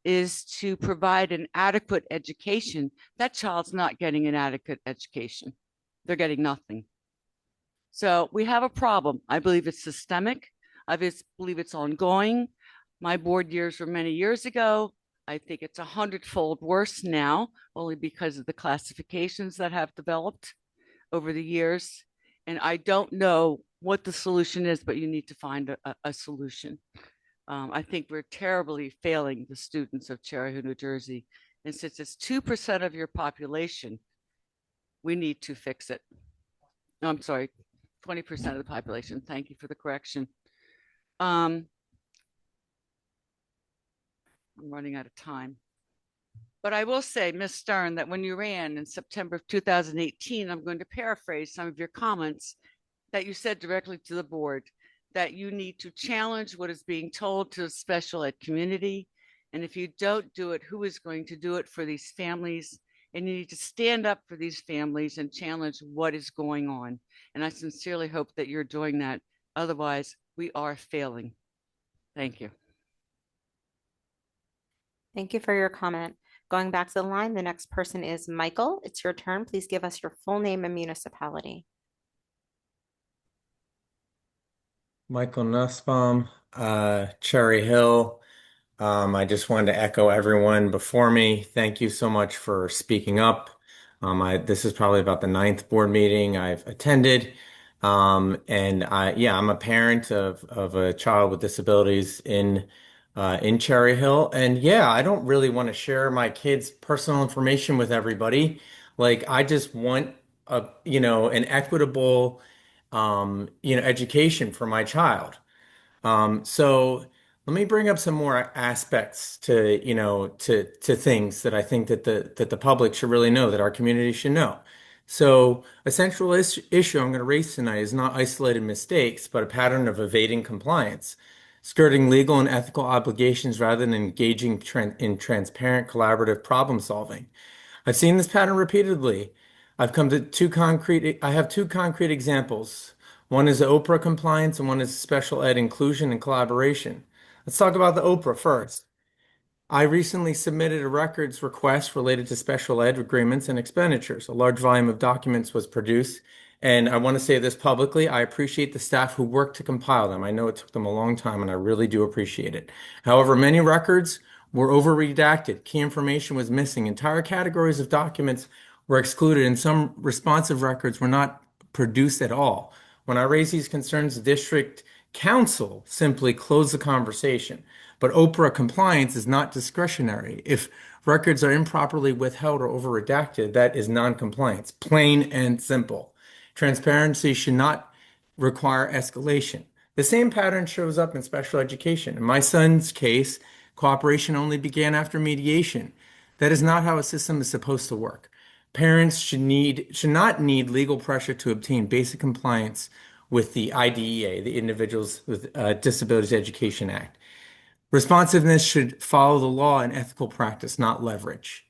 is to provide an adequate education, that child's not getting an adequate education. They're getting nothing. So we have a problem. I believe it's systemic. I believe it's ongoing. My board years were many years ago. I think it's 100-fold worse now, only because of the classifications that have developed over the years. And I don't know what the solution is, but you need to find a solution. I think we're terribly failing the students of Cherry Hill, New Jersey. And since it's 2% of your population, we need to fix it. No, I'm sorry, 20% of the population. Thank you for the correction. I'm running out of time. But I will say, Ms. Stern, that when you ran in September of 2018, I'm going to paraphrase some of your comments that you said directly to the board, that you need to challenge what is being told to the special ed community. And if you don't do it, who is going to do it for these families? And you need to stand up for these families and challenge what is going on. And I sincerely hope that you're doing that. Otherwise, we are failing. Thank you. Thank you for your comment. Going back to the line, the next person is Michael. It's your turn. Please give us your full name and municipality. Michael Nussbaum, Cherry Hill. I just wanted to echo everyone before me. Thank you so much for speaking up. This is probably about the 9th board meeting I've attended. I'm a parent of a child with disabilities in Cherry Hill. And yeah, I don't really want to share my kids' personal information with everybody. Like, I just want an equitable, education for my child. So let me bring up some more aspects to things that I think that the public should really know, that our community should know. So a central issue I'm going to raise tonight is not isolated mistakes, but a pattern of evading compliance, skirting legal and ethical obligations rather than engaging in transparent, collaborative problem solving. I've seen this pattern repeatedly. I have two concrete examples. One is the Oprah compliance and one is special ed inclusion and collaboration. Let's talk about the Oprah first. I recently submitted a records request related to special ed agreements and expenditures. A large volume of documents was produced, and I want to say this publicly. I appreciate the staff who worked to compile them. I know it took them a long time, and I really do appreciate it. However, many records were over-redacted. Key information was missing. Entire categories of documents were excluded, and some responsive records were not produced at all. When I raised these concerns, the district council simply closed the conversation. But Oprah compliance is not discretionary. If records are improperly withheld or over-redacted, that is non-compliance, plain and simple. Transparency should not require escalation. The same pattern shows up in special education. In my son's case, cooperation only began after mediation. That is not how a system is supposed to work. Parents should not need legal pressure to obtain basic compliance with the IDEA, the Individuals with Disabilities Education Act. Responsiveness should follow the law and ethical practice, not leverage.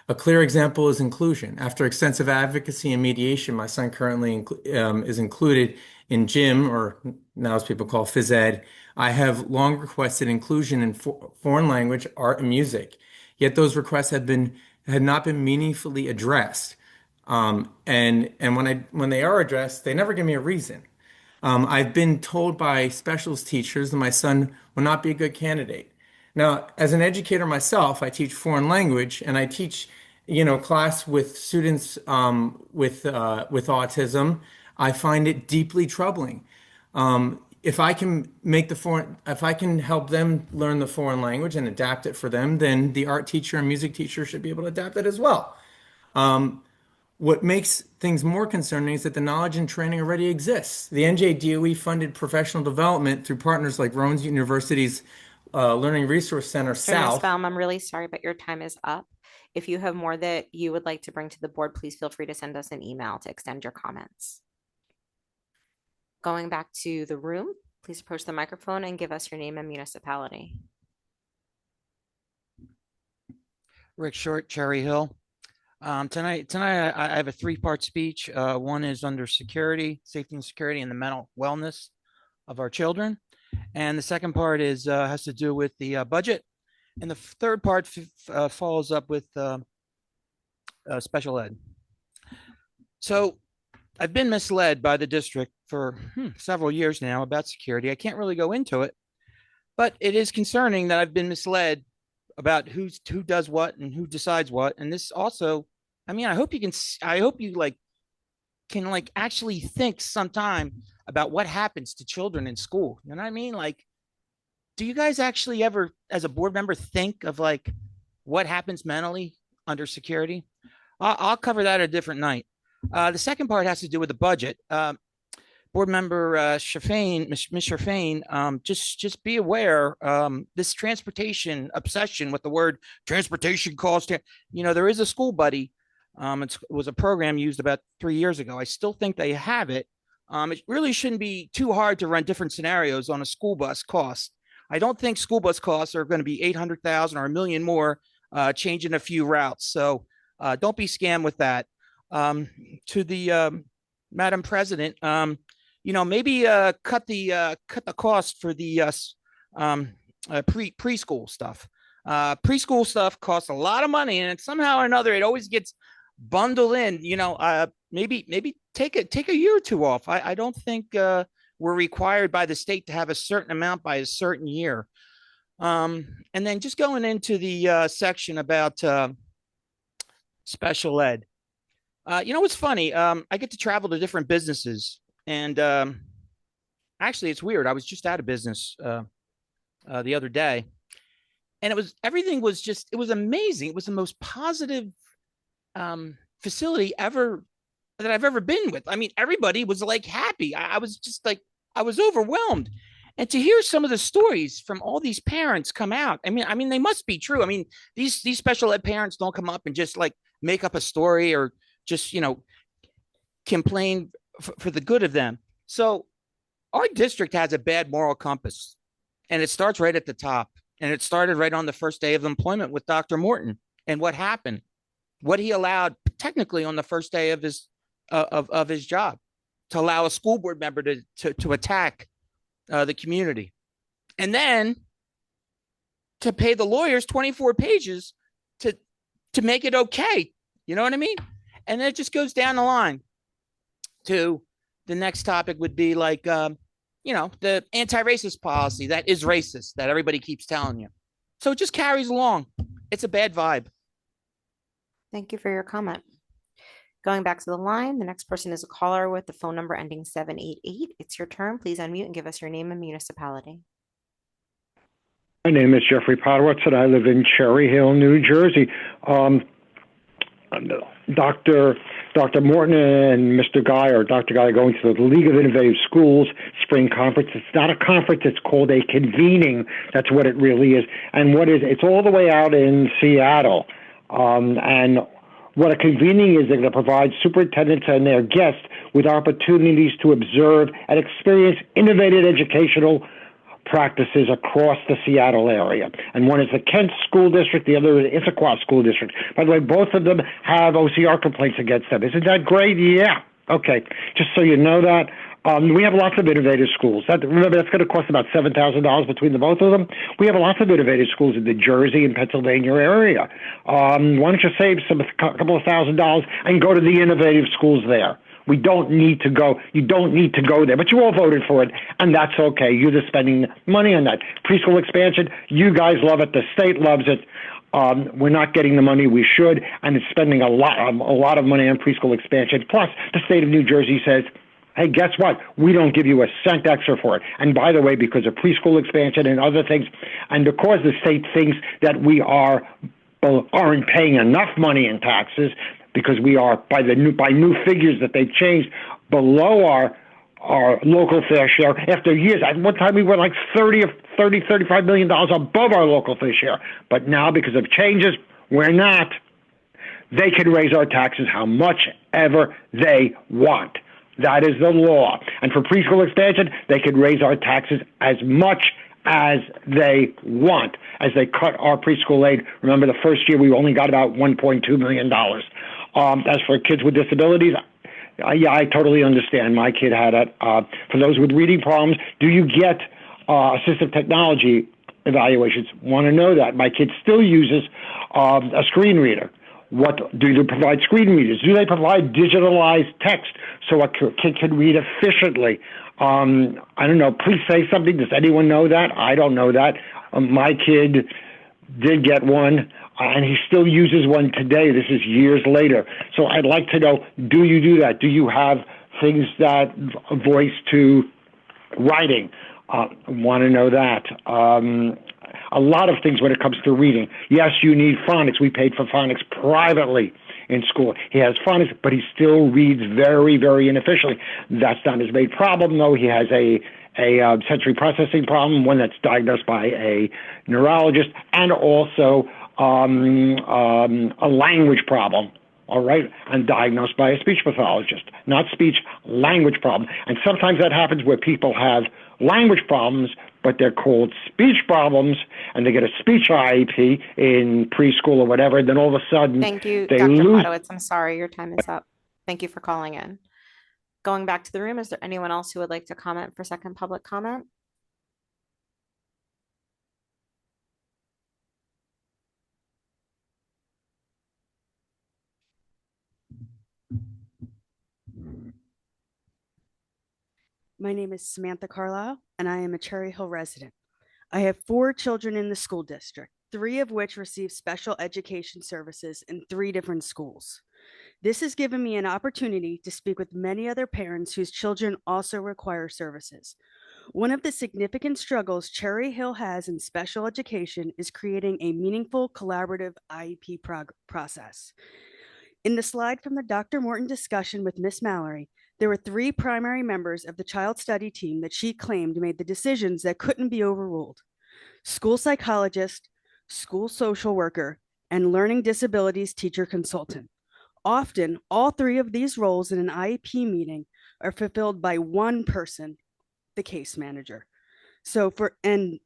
A clear example is inclusion. After extensive advocacy and mediation, my son currently is included in gym, or now as people call phys ed. I have long requested inclusion in foreign language, art, and music. Yet those requests had not been meaningfully addressed. And when they are addressed, they never give me a reason. I've been told by specialist teachers that my son will not be a good candidate. Now, as an educator myself, I teach foreign language and I teach, class with students with autism. I find it deeply troubling. If I can if I can help them learn the foreign language and adapt it for them, then the art teacher and music teacher should be able to adapt it as well. What makes things more concerning is that the knowledge and training already exists. The NJDOE funded professional development through partners like Rowan's University's Learning Resource Center Mr. South. Nussbaum, I'm really sorry, but your time is up. If you have more that you would like to bring to the board, please feel free to send us an email to extend your comments. Going back to the room, please approach the microphone and give us your name and municipality. Rick Short, Cherry Hill. Tonight I have a three-part speech. One is under security, safety and security, and the mental wellness of our children. And the second part is has to do with the budget. And the third part follows up with special ed. So I've been misled by the district for several years now about security. I can't really go into it, but it is concerning that I've been misled about who does what and who decides what. And this also, I hope you can actually think sometime about what happens to children in school. You know what I mean? Like, do you guys actually ever, as a board member, think of what happens mentally under security? I'll cover that a different night. The second part has to do with the budget. Board member Ms. Shafane, just be aware, this transportation obsession with the word transportation cost, there is a school buddy. It was a program used about 3 years ago. I still think they have it. It really shouldn't be too hard to run different scenarios on a school bus cost. I don't think school bus costs are going to be 800,000 or $1 million more, changing a few routes. So don't be scammed with that. To the Madam President, maybe cut the cost for the preschool stuff. Preschool stuff costs a lot of money, and somehow or another, it always gets bundled in. Maybe take a year or two off. I don't think we're required by the state to have a certain amount by a certain year. And then just going into the section about special ed. What's funny? I get to travel to different businesses, and actually, it's weird. I was just out of business the other day, and everything was amazing. It was the most positive facility that I've ever been with. Everybody was happy. I was just I was overwhelmed. And to hear some of the stories from all these parents come out, they must be true. These special ed parents don't come up and just make up a story or just, complain for the good of them. So our district has a bad moral compass, and it starts right at the top. And it started right on the first day of employment with Dr. Morton, and what happened, what he allowed technically on the first day of his job, to allow a school board member to attack the community, and then to pay the lawyers 24 pages to make it okay. You know what I mean? And then it just goes down the line to the next topic would be the anti-racist policy that is racist that everybody keeps telling you. So it just carries along. It's a bad vibe. Thank you for your comment. Going back to the line, the next person is a caller with the phone number ending 788. It's your turn. Please unmute and give us your name and municipality. My name is Jeffrey Podwitz, and I live in Cherry Hill, New Jersey. Dr. Morton and Mr. Guy, or Dr. Guy, are going to the League of Innovative Schools spring conference. It's not a conference, it's called a convening. That's what it really is. And it's all the way out in Seattle. And what a convening is, they're going to provide superintendents and their guests with opportunities to observe and experience innovative educational practices across the Seattle area. And one is the Kent School District, the other is Issaquah School District. By the way, both of them have OCR complaints against them. Isn't that great? Yeah. Okay. Just so you know that. We have lots of innovative schools. Remember, that's going to cost about $7,000 between the both of them. We have lots of innovative schools in the Jersey and Pennsylvania area. Why don't you save a couple of $1,000s and go to the innovative schools there? We don't need to go. You don't need to go there, but you all voted for it, and that's okay. You're just spending money on that preschool expansion. You guys love it. The state loves it. We're not getting the money we should, and it's spending a lot of money on preschool expansion. Plus, the state of New Jersey says, hey, guess what? We don't give you a cent extra for it. And by the way, because of preschool expansion and other things, and because the state thinks that we aren't paying enough money in taxes, because we are by new figures that they've changed below our local fair share after years. At one time we were like $35 million above our local fair share, but now because of changes, we're not. They can raise our taxes how much ever they want. That is the law. And for preschool expansion, they can raise our taxes as much as they want, as they cut our preschool aid. Remember, the first year we only got about $1.2 million. As for kids with disabilities, yeah, I totally understand. My kid had it. For those with reading problems, do you get assistive technology evaluations? Want to know that. My kid still uses a screen reader. What do they provide? Screen readers? Do they provide digitalized text so a kid can read efficiently? I don't know. Please say something. Does anyone know that? I don't know that. My kid did get one, and he still uses one today. This is years later. So I'd like to know, do you do that? Do you have things that voice to writing? Want to know that. A lot of things when it comes to reading. Yes, you need phonics. We paid for phonics privately in school. He has phonics, but he still reads very, very inefficiently. That's not his main problem, though. He has a sensory processing problem, one that's diagnosed by a neurologist, and also a language problem. All right, and diagnosed by a speech pathologist, not speech, language problem. And sometimes that happens where people have language problems, but they're called speech problems, and they get a speech IEP in preschool or whatever, and then all of a sudden Thank you, they Dr. lose. Kotowitz. I'm sorry, your time is up. Thank you for calling in. Going back to the room, is there anyone else who would like to comment for second public comment? My name is Samantha Carlisle, and I am a Cherry Hill resident. I have 4 children in the school district, 3 of which receive special education services in 3 different schools. This has given me an opportunity to speak with many other parents whose children also require services. One of the significant struggles Cherry Hill has in special education is creating a meaningful collaborative IEP process. In the slide from the Dr. Morton discussion with Miss Mallory, there were 3 primary members of the child study team that she claimed made the decisions that couldn't be overruled: school psychologist, school social worker, and learning disabilities teacher consultant. Often, all 3 of these roles in an IEP meeting are fulfilled by one person, the case manager. So in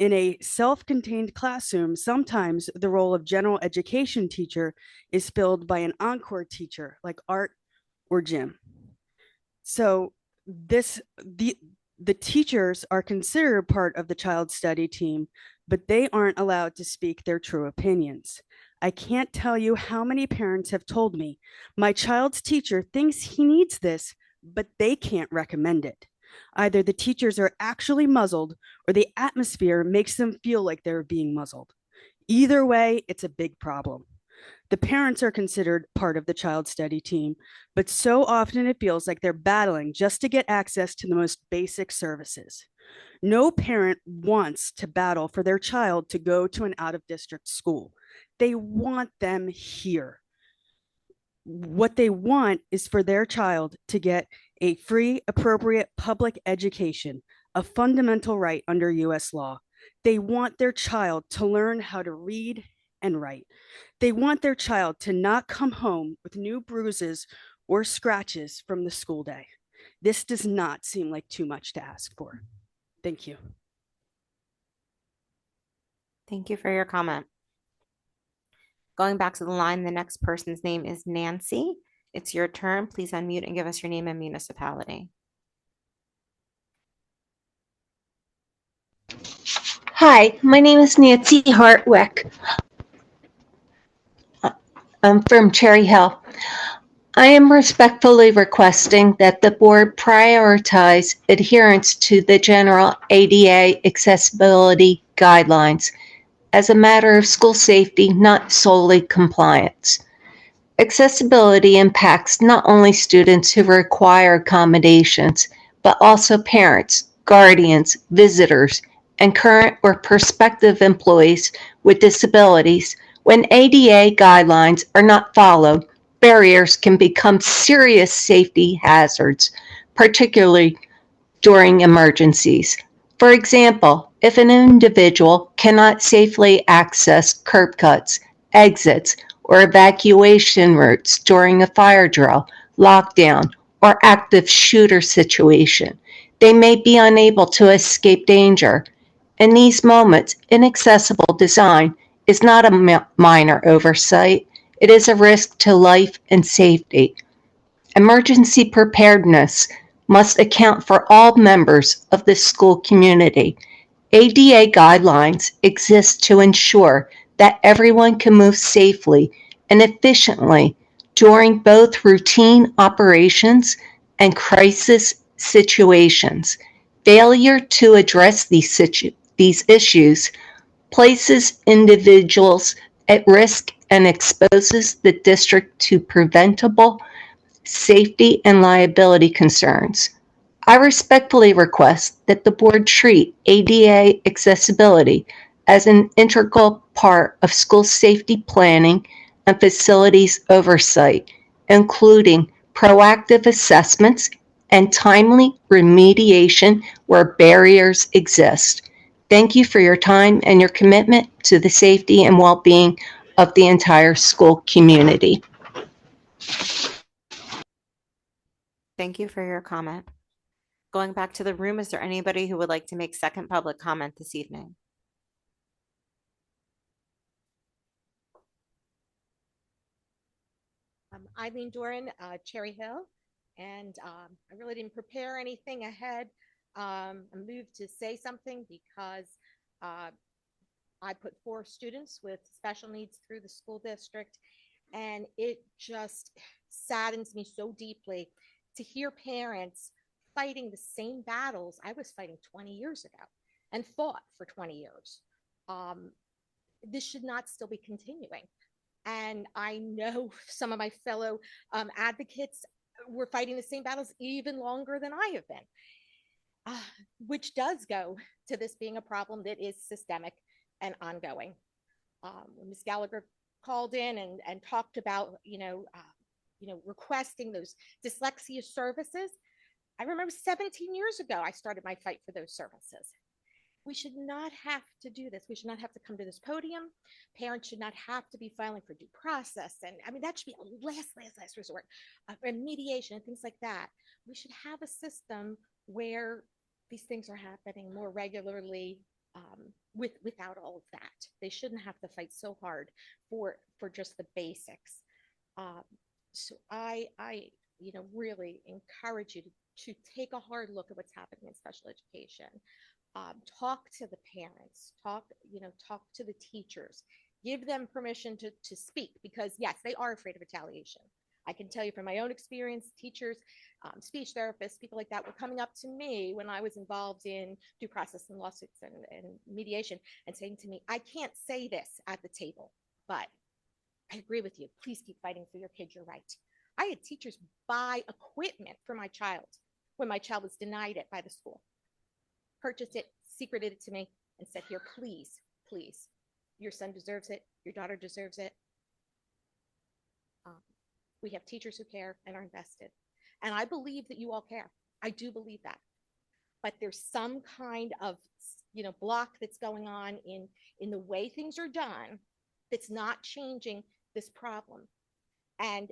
a self-contained classroom, sometimes the role of general education teacher is filled by an encore teacher like art or gym. So the teachers are considered part of the child study team, but they aren't allowed to speak their true opinions. I can't tell you how many parents have told me, my child's teacher thinks he needs this, but they can't recommend it. Either the teachers are actually muzzled or the atmosphere makes them feel like they're being muzzled. Either way, it's a big problem. The parents are considered part of the child study team, but so often it feels like they're battling just to get access to the most basic services. No parent wants to battle for their child to go to an out-of-district school. They want them here. What they want is for their child to get a free, appropriate public education, a fundamental right under US law. They want their child to learn how to read and right. They want their child to not come home with new bruises or scratches from the school day. This does not seem like too much to ask for. Thank you. Thank you for your comment. Going back to the line, the next person's name is Nancy. It's your turn. Please unmute and give us your name and municipality. Hi, my name is Nancy Hartwick. I'm from Cherry Hill. I am respectfully requesting that the board prioritize adherence to the general ADA accessibility guidelines as a matter of school safety, not solely compliance. Accessibility impacts not only students who require accommodations, but also parents, guardians, visitors, and current or prospective employees with disabilities. When ADA guidelines are not followed, barriers can become serious safety hazards, particularly during emergencies. For example, if an individual cannot safely access curb cuts, exits, or evacuation routes during a fire drill, lockdown, or active shooter situation, they may be unable to escape danger. In these moments, inaccessible design is not a minor oversight, it is a risk to life and safety. Emergency preparedness must account for all members of the school community. ADA guidelines exist to ensure that everyone can move safely and efficiently during both routine operations and crisis situations. Failure to address these issues places individuals at risk and exposes the district to preventable safety and liability concerns. I respectfully request that the board treat ADA accessibility as an integral part of school safety planning and facilities oversight, including proactive assessments and timely remediation where barriers exist. Thank you for your time and your commitment to the safety and well-being of the entire school community. Thank you for your comment. Going back to the room, is there anybody who would like to make second public comment this evening? Eileen Doran, Cherry Hill, and I really didn't prepare anything ahead. I moved to say something because I put 4 students with special needs through the school district, and it just saddens me so deeply to hear parents fighting the same battles I was fighting 20 years ago and fought for 20 years. This should not still be continuing. And I know some of my fellow advocates were fighting the same battles even longer than I have been, which does go to this being a problem that is systemic and ongoing. When Ms. Gallagher called in and talked about, requesting those dyslexia services, I remember 17 years ago, I started my fight for those services. We should not have to do this. We should not have to come to this podium. Parents should not have to be filing for due process. And I mean, that should be a last resort, and mediation and things like that. We should have a system where these things are happening more regularly, without all of that. They shouldn't have to fight so hard for just the basics. So I really encourage you to take a hard look at what's happening in special education. Talk to the parents, talk to the teachers, give them permission to speak, because yes, they are afraid of retaliation. I can tell you from my own experience, teachers, speech therapists, people like that were coming up to me when I was involved in due process and lawsuits and mediation and saying to me, I can't say this at the table, but I agree with you. Please keep fighting for your kid. You're right. I had teachers buy equipment for my child when my child was denied it by the school. Purchased it, secreted it to me, and said, here, please, your son deserves it, your daughter deserves it. We have teachers who care and are invested. And I believe that you all care. I do believe that. But there's some kind of, block that's going on in the way things are done that's not changing this problem. And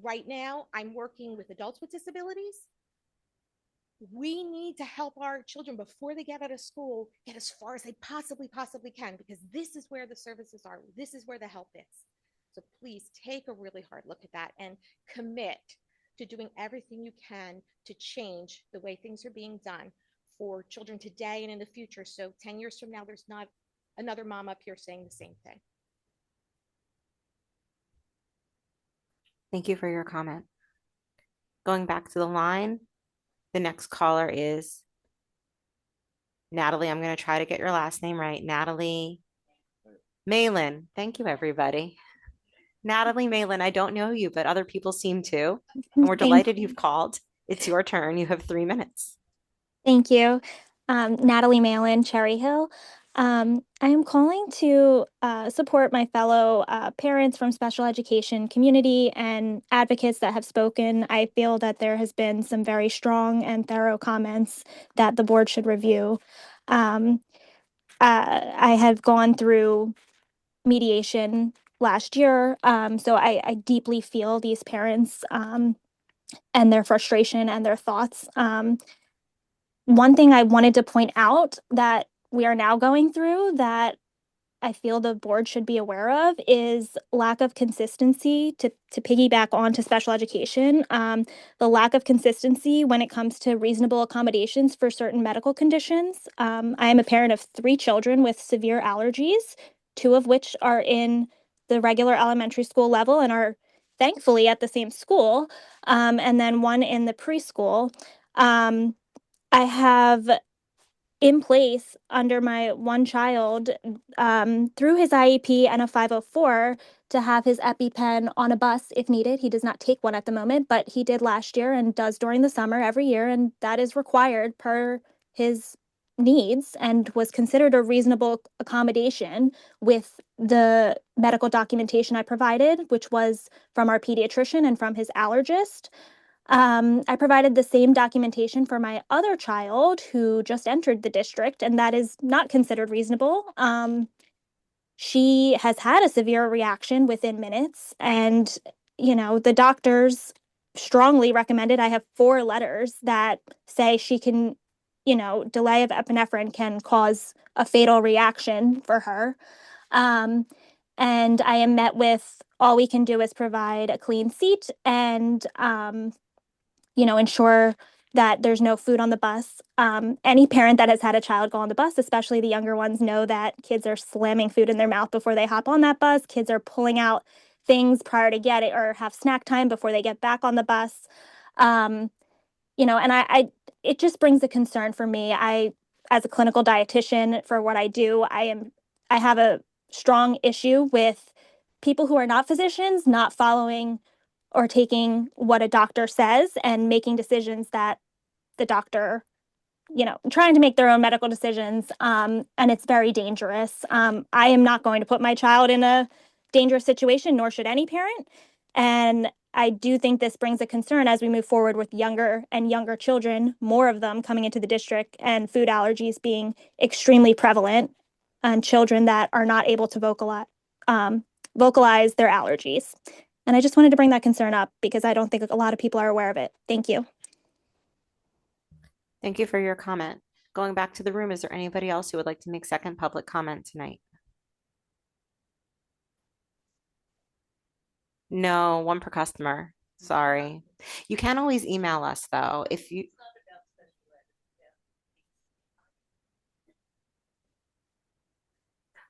right now, I'm working with adults with disabilities. We need to help our children before they get out of school get as far as they possibly can, because this is where the services are. This is where the help is. So please take a really hard look at that and commit to doing everything you can to change the way things are being done for children today and in the future. So 10 years from now, there's not another mom up here saying the same thing. Thank you for your comment. Going back to the line, the next caller is Natalie. I'm going to try to get your last name right. Natalie Malin. Thank you, everybody. Natalie Malin, I don't know you, but other people seem to. And we're delighted you've called. It's your turn. You have 3 minutes. Thank you. Natalie Malin, Cherry Hill. I am calling to support my fellow parents from special education community and advocates that have spoken. I feel that there has been some very strong and thorough comments that the board should review. I have gone through mediation last year, so I deeply feel these parents and their frustration and their thoughts. One thing I wanted to point out that we are now going through that I feel the board should be aware of is lack of consistency to piggyback onto special education. The lack of consistency when it comes to reasonable accommodations for certain medical conditions. I am a parent of 3 children with severe allergies, 2 of which are in the regular elementary school level and are thankfully at the same school, and then 1 in the preschool. I have in place under my 1 child through his IEP and a 504 to have his EpiPen on a bus if needed. He does not take one at the moment, but he did last year and does during the summer every year, and that is required per his needs and was considered a reasonable accommodation with the medical documentation I provided, which was from our pediatrician and from his allergist. I provided the same documentation for my other child who just entered the district, and that is not considered reasonable. She has had a severe reaction within minutes, and the doctors strongly recommended. I have 4 letters that say she can, delay of epinephrine can cause a fatal reaction for her. And I am met with all we can do is provide a clean seat and ensure that there's no food on the bus. Any parent that has had a child go on the bus, especially the younger ones, know that kids are slamming food in their mouth before they hop on that bus. Kids are pulling out things prior to get it or have snack time before they get back on the bus. And it just brings a concern for me. As a clinical dietitian for what I do, I have a strong issue with people who are not physicians not following or taking what a doctor says and making decisions that the doctor, trying to make their own medical decisions. And it's very dangerous. I am not going to put my child in a dangerous situation, nor should any parent. And I do think this brings a concern as we move forward with younger and younger children, more of them coming into the district and food allergies being extremely prevalent and children that are not able to vocalize their allergies. And I just wanted to bring that concern up because I don't think a lot of people are aware of it. Thank you. Thank you for your comment. Going back to the room, is there anybody else who would like to make second public comment tonight? No, 1 per customer. Sorry. You can always email us though. If you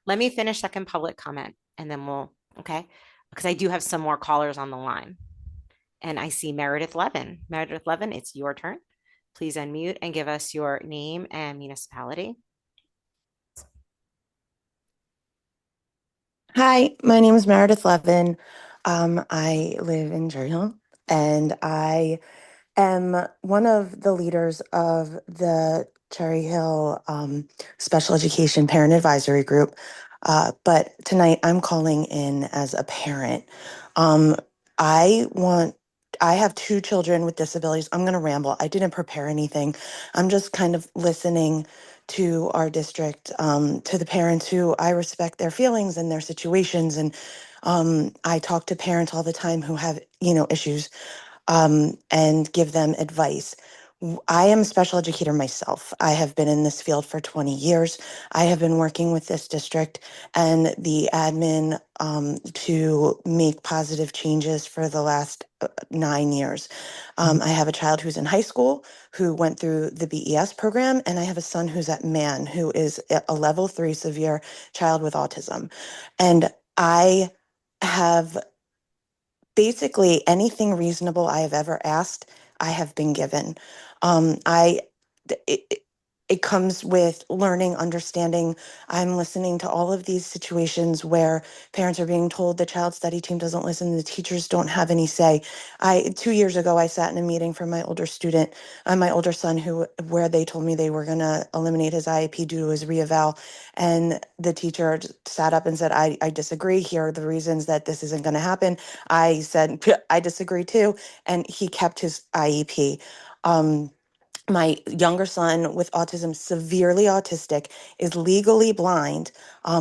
let me finish second public comment and then okay? Because I do have some more callers on the line. And I see Meredith Levin. Meredith Levin, it's your turn. Please unmute and give us your name and municipality. Hi, my name is Meredith Levin. I live in Cherry Hill, and I am one of the leaders of the Cherry Hill Special Education Parent Advisory Group. But tonight I'm calling in as a parent. I have 2 children with disabilities. I'm going to ramble. I didn't prepare anything. I'm just kind of listening to our district, to the parents who I respect their feelings and their situations. And I talk to parents all the time who have, issues, and give them advice. I am a special educator myself. I have been in this field for 20 years. I have been working with this district and the admin to make positive changes for the last 9 years. I have a child who's in high school who went through the BES program, and I have a son who's at Man who is a level 3 severe child with autism. And I have basically anything reasonable I have ever asked, I have been given. I it, it comes with learning, understanding. I'm listening to all of these situations where parents are being told the child study team doesn't listen, the teachers don't have any say. 2 years ago, I sat in a meeting for my older student, my older son, where they told me they were going to eliminate his IEP due to his reeval, and the teacher sat up and said, "I disagree. Here are the reasons that this isn't going to happen." I said, "I disagree too," and he kept his IEP. My younger son with autism, severely autistic, is legally blind,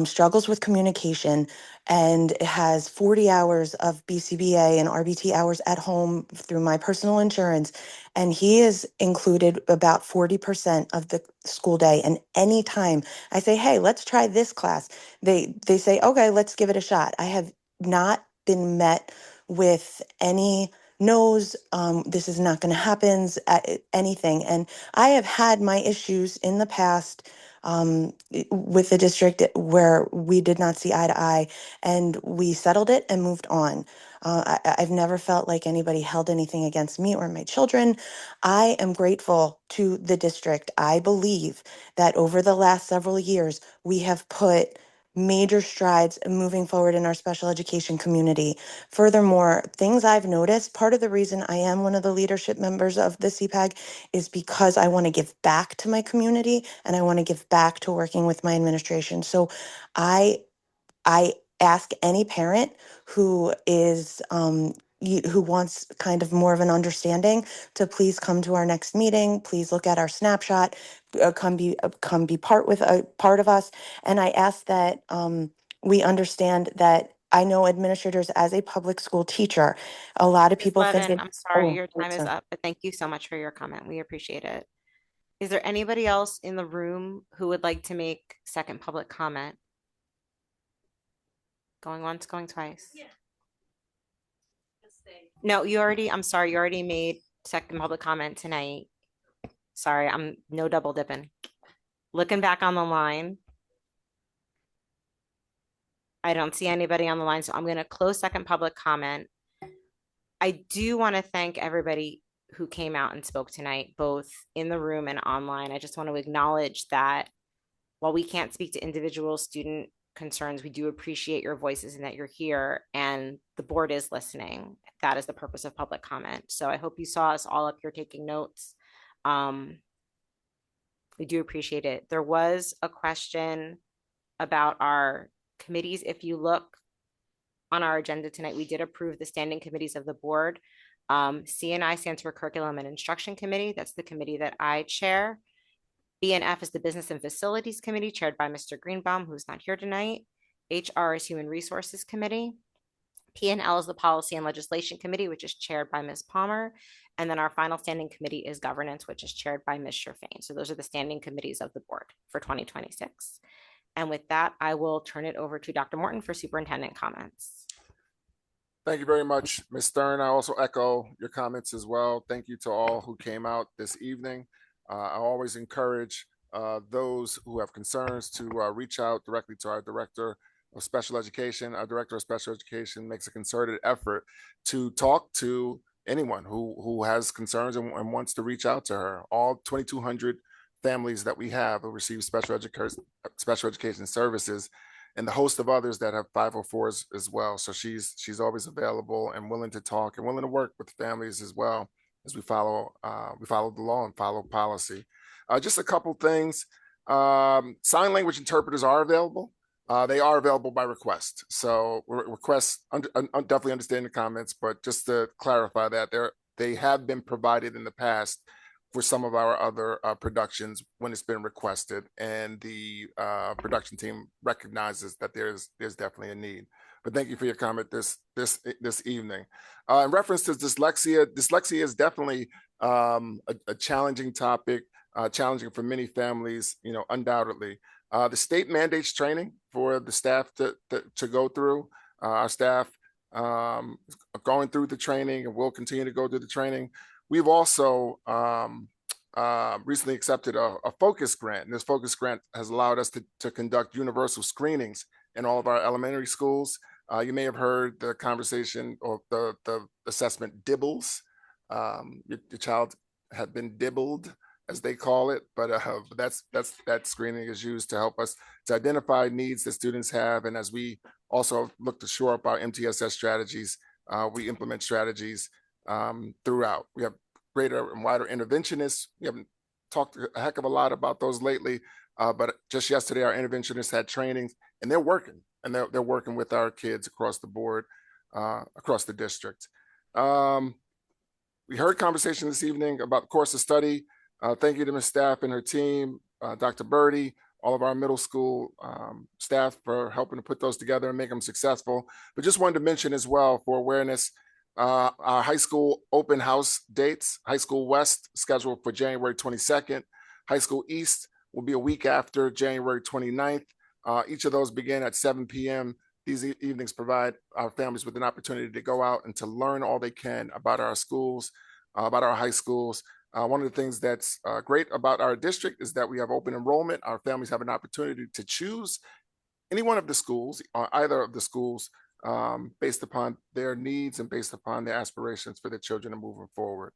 struggles with communication, and has 40 hours of BCBA and RBT hours at home through my personal insurance. And he is included about 40% of the school day. And anytime I say, "Hey, let's try this class," they say, "Okay, let's give it a shot." I have not been met with any knows, this is not going to happen, anything. And I have had my issues in the past with the district where we did not see eye to eye, and we settled it and moved on. I've never felt like anybody held anything against me or my children. I am grateful to the district. I believe that over the last several years, we have put major strides moving forward in our special education community. Furthermore, things I've noticed, part of the reason I am one of the leadership members of the CPAG is because I want to give back to my community and I want to give back to working with my administration. So I I ask any parent who is who wants kind of more of an understanding to please come to our next meeting. Please look at our snapshot. Come be part of us. And I ask that we understand that I know administrators as a public school teacher. A lot of Ms. people think Levin, it. I'm sorry, Oh, your time is sorry. up, but thank you so much for your comment. We appreciate it. Is there anybody else in the room who would like to make second public comment? Going once, going twice. No, I'm sorry, you already made second public comment tonight. Sorry, I'm no double dipping. Looking back on the line, I don't see anybody on the line, so I'm going to close second public comment. I do want to thank everybody who came out and spoke tonight, both in the room and online. I just want to acknowledge that while we can't speak to individual student concerns, we do appreciate your voices and that you're here and the board is listening. That is the purpose of public comment. So I hope you saw us all up here taking notes. We do appreciate it. There was a question about our committees. If you look on our agenda tonight, we did approve the standing committees of the board. C&I stands for Curriculum and Instruction Committee. That's the committee that I chair. B&F is the Business and Facilities Committee, chaired by Mr. Greenbaum, who's not here tonight. HR is Human Resources Committee. P&L is the Policy and Legislation Committee, which is chaired by Ms. Palmer. And then our final standing committee is Governance, which is chaired by Ms. Sherfain. So those are the standing committees of the board for 2026. And with that, I will turn it over to Dr. Morton for superintendent comments. Thank you very much, Ms. Stern. I also echo your comments as well. Thank you to all who came out this evening. I always encourage those who have concerns to reach out directly to our Director of Special Education. Our Director of Special Education makes a concerted effort to talk to anyone who has concerns and wants to reach out to her. All 2,200 families that we have who receive special education services, and the host of others that have 504s as well. So she's always available and willing to talk and willing to work with families as well as we follow the law and follow policy. Just a couple things. Sign language interpreters are available. They are available by request. So requests, definitely understand the comments, but just to clarify that they have been provided in the past for some of our other productions when it's been requested, and the production team recognizes that there's definitely a need. But thank you for your comment this evening. In reference to dyslexia is definitely a challenging topic, challenging for many families, undoubtedly. The state mandates training for the staff to go through. Our staff are going through the training and will continue to go through the training. We've also recently accepted a focus grant, and this focus grant has allowed us to conduct universal screenings in all of our elementary schools. You may have heard the conversation or the assessment DIBBLES. Your child had been dibbled, as they call it, but that screening is used to help us to identify needs that students have, and as we also look to shore up our MTSS strategies, we implement strategies throughout. We have greater and wider interventionists. We haven't talked a heck of a lot about those lately, but just yesterday our interventionists had trainings, and they're working, and they're working with our kids across the board, across the district. We heard conversation this evening about the course of study. Thank you to Ms. Staff and her team, Dr. Birdie, all of our middle school staff for helping to put those together and make them successful. But just wanted to mention as well, for awareness, our high school open house dates. High School West scheduled for January 22nd. High School East will be a week after, January 29th. Each of those begin at 7 p.m. These evenings provide our families with an opportunity to go out and to learn all they can about our schools, about our high schools. One of the things that's great about our district is that we have open enrollment. Our families have an opportunity to choose any one of the schools, either of the schools, based upon their needs and based upon their aspirations for their children and moving forward.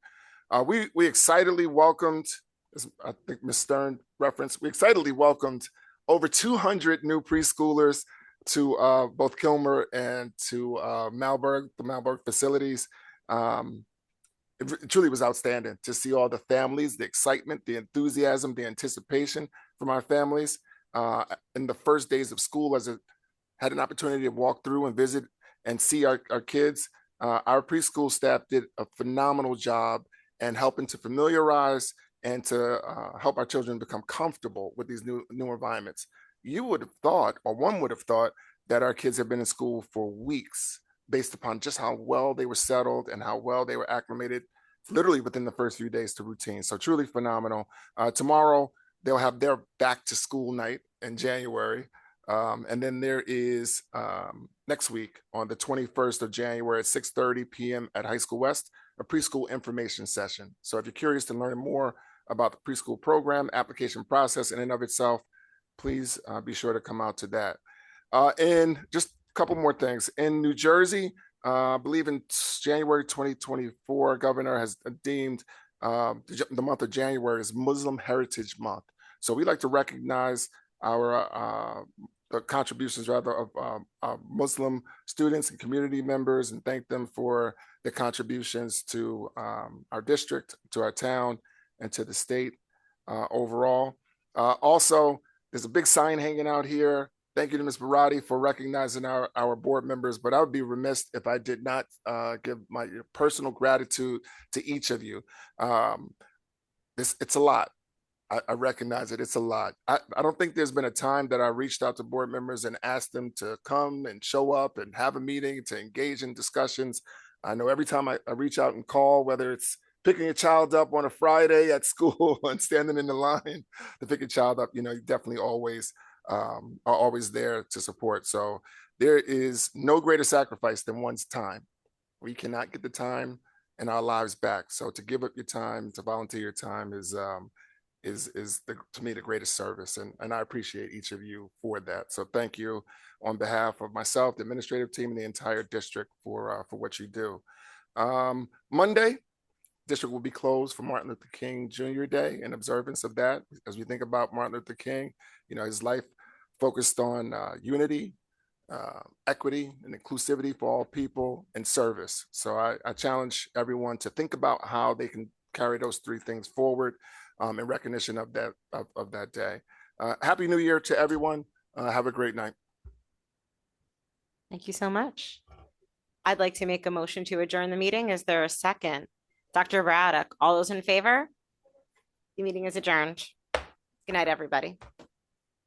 We excitedly welcomed, as I think Ms. Stern referenced, we excitedly welcomed over 200 new preschoolers to both Kilmer and to Malberg, the Malberg facilities. It truly was outstanding to see all the families, the excitement, the enthusiasm, the anticipation from our families in the first days of school, as it had an opportunity to walk through and visit and see our kids. Our preschool staff did a phenomenal job in helping to familiarize and to help our children become comfortable with these new environments. You would have thought, or one would have thought, that our kids have been in school for weeks based upon just how well they were settled and how well they were acclimated literally within the first few days to routine. So truly phenomenal. Tomorrow, they'll have their back to school night in January. And then there is next week on the 21st of January at 6:30 p.m. at High School West, a preschool information session. So if you're curious to learn more about the preschool program, application process in and of itself, please be sure to come out to that. And just a couple more things. In New Jersey, I believe in January 2024, Governor has deemed the month of January as Muslim Heritage Month. So we like to recognize our the contributions rather of Muslim students and community members and thank them for their contributions to our district, to our town, and to the state overall. Also, there's a big sign hanging out here. Thank you to Ms. Barati for recognizing our board members, but I would be remiss if I did not give my personal gratitude to each of you. It's a lot. I recognize it. It's a lot. I don't think there's been a time that I reached out to board members and asked them to come and show up and have a meeting to engage in discussions. I know every time I reach out and call, whether it's picking a child up on a Friday at school and standing in the line to pick a child up, you definitely always are always there to support. So there is no greater sacrifice than one's time. We cannot get the time in our lives back. So to give up your time, to volunteer your time is to me the greatest service, and I appreciate each of you for that. So thank you on behalf of myself, the administrative team, and the entire district for what you do. Monday, district will be closed for Martin Luther King Jr. Day in observance of that. As we think about Martin Luther King, his life focused on unity, equity, and inclusivity for all people, and service. So I challenge everyone to think about how they can carry those three things forward in recognition of that day. Happy New Year to everyone. Have a great night. Thank you so much. I'd like to make a motion to adjourn the meeting. Is there a second? Dr. Braddock, all those in favor? The meeting is adjourned. Good night, everybody.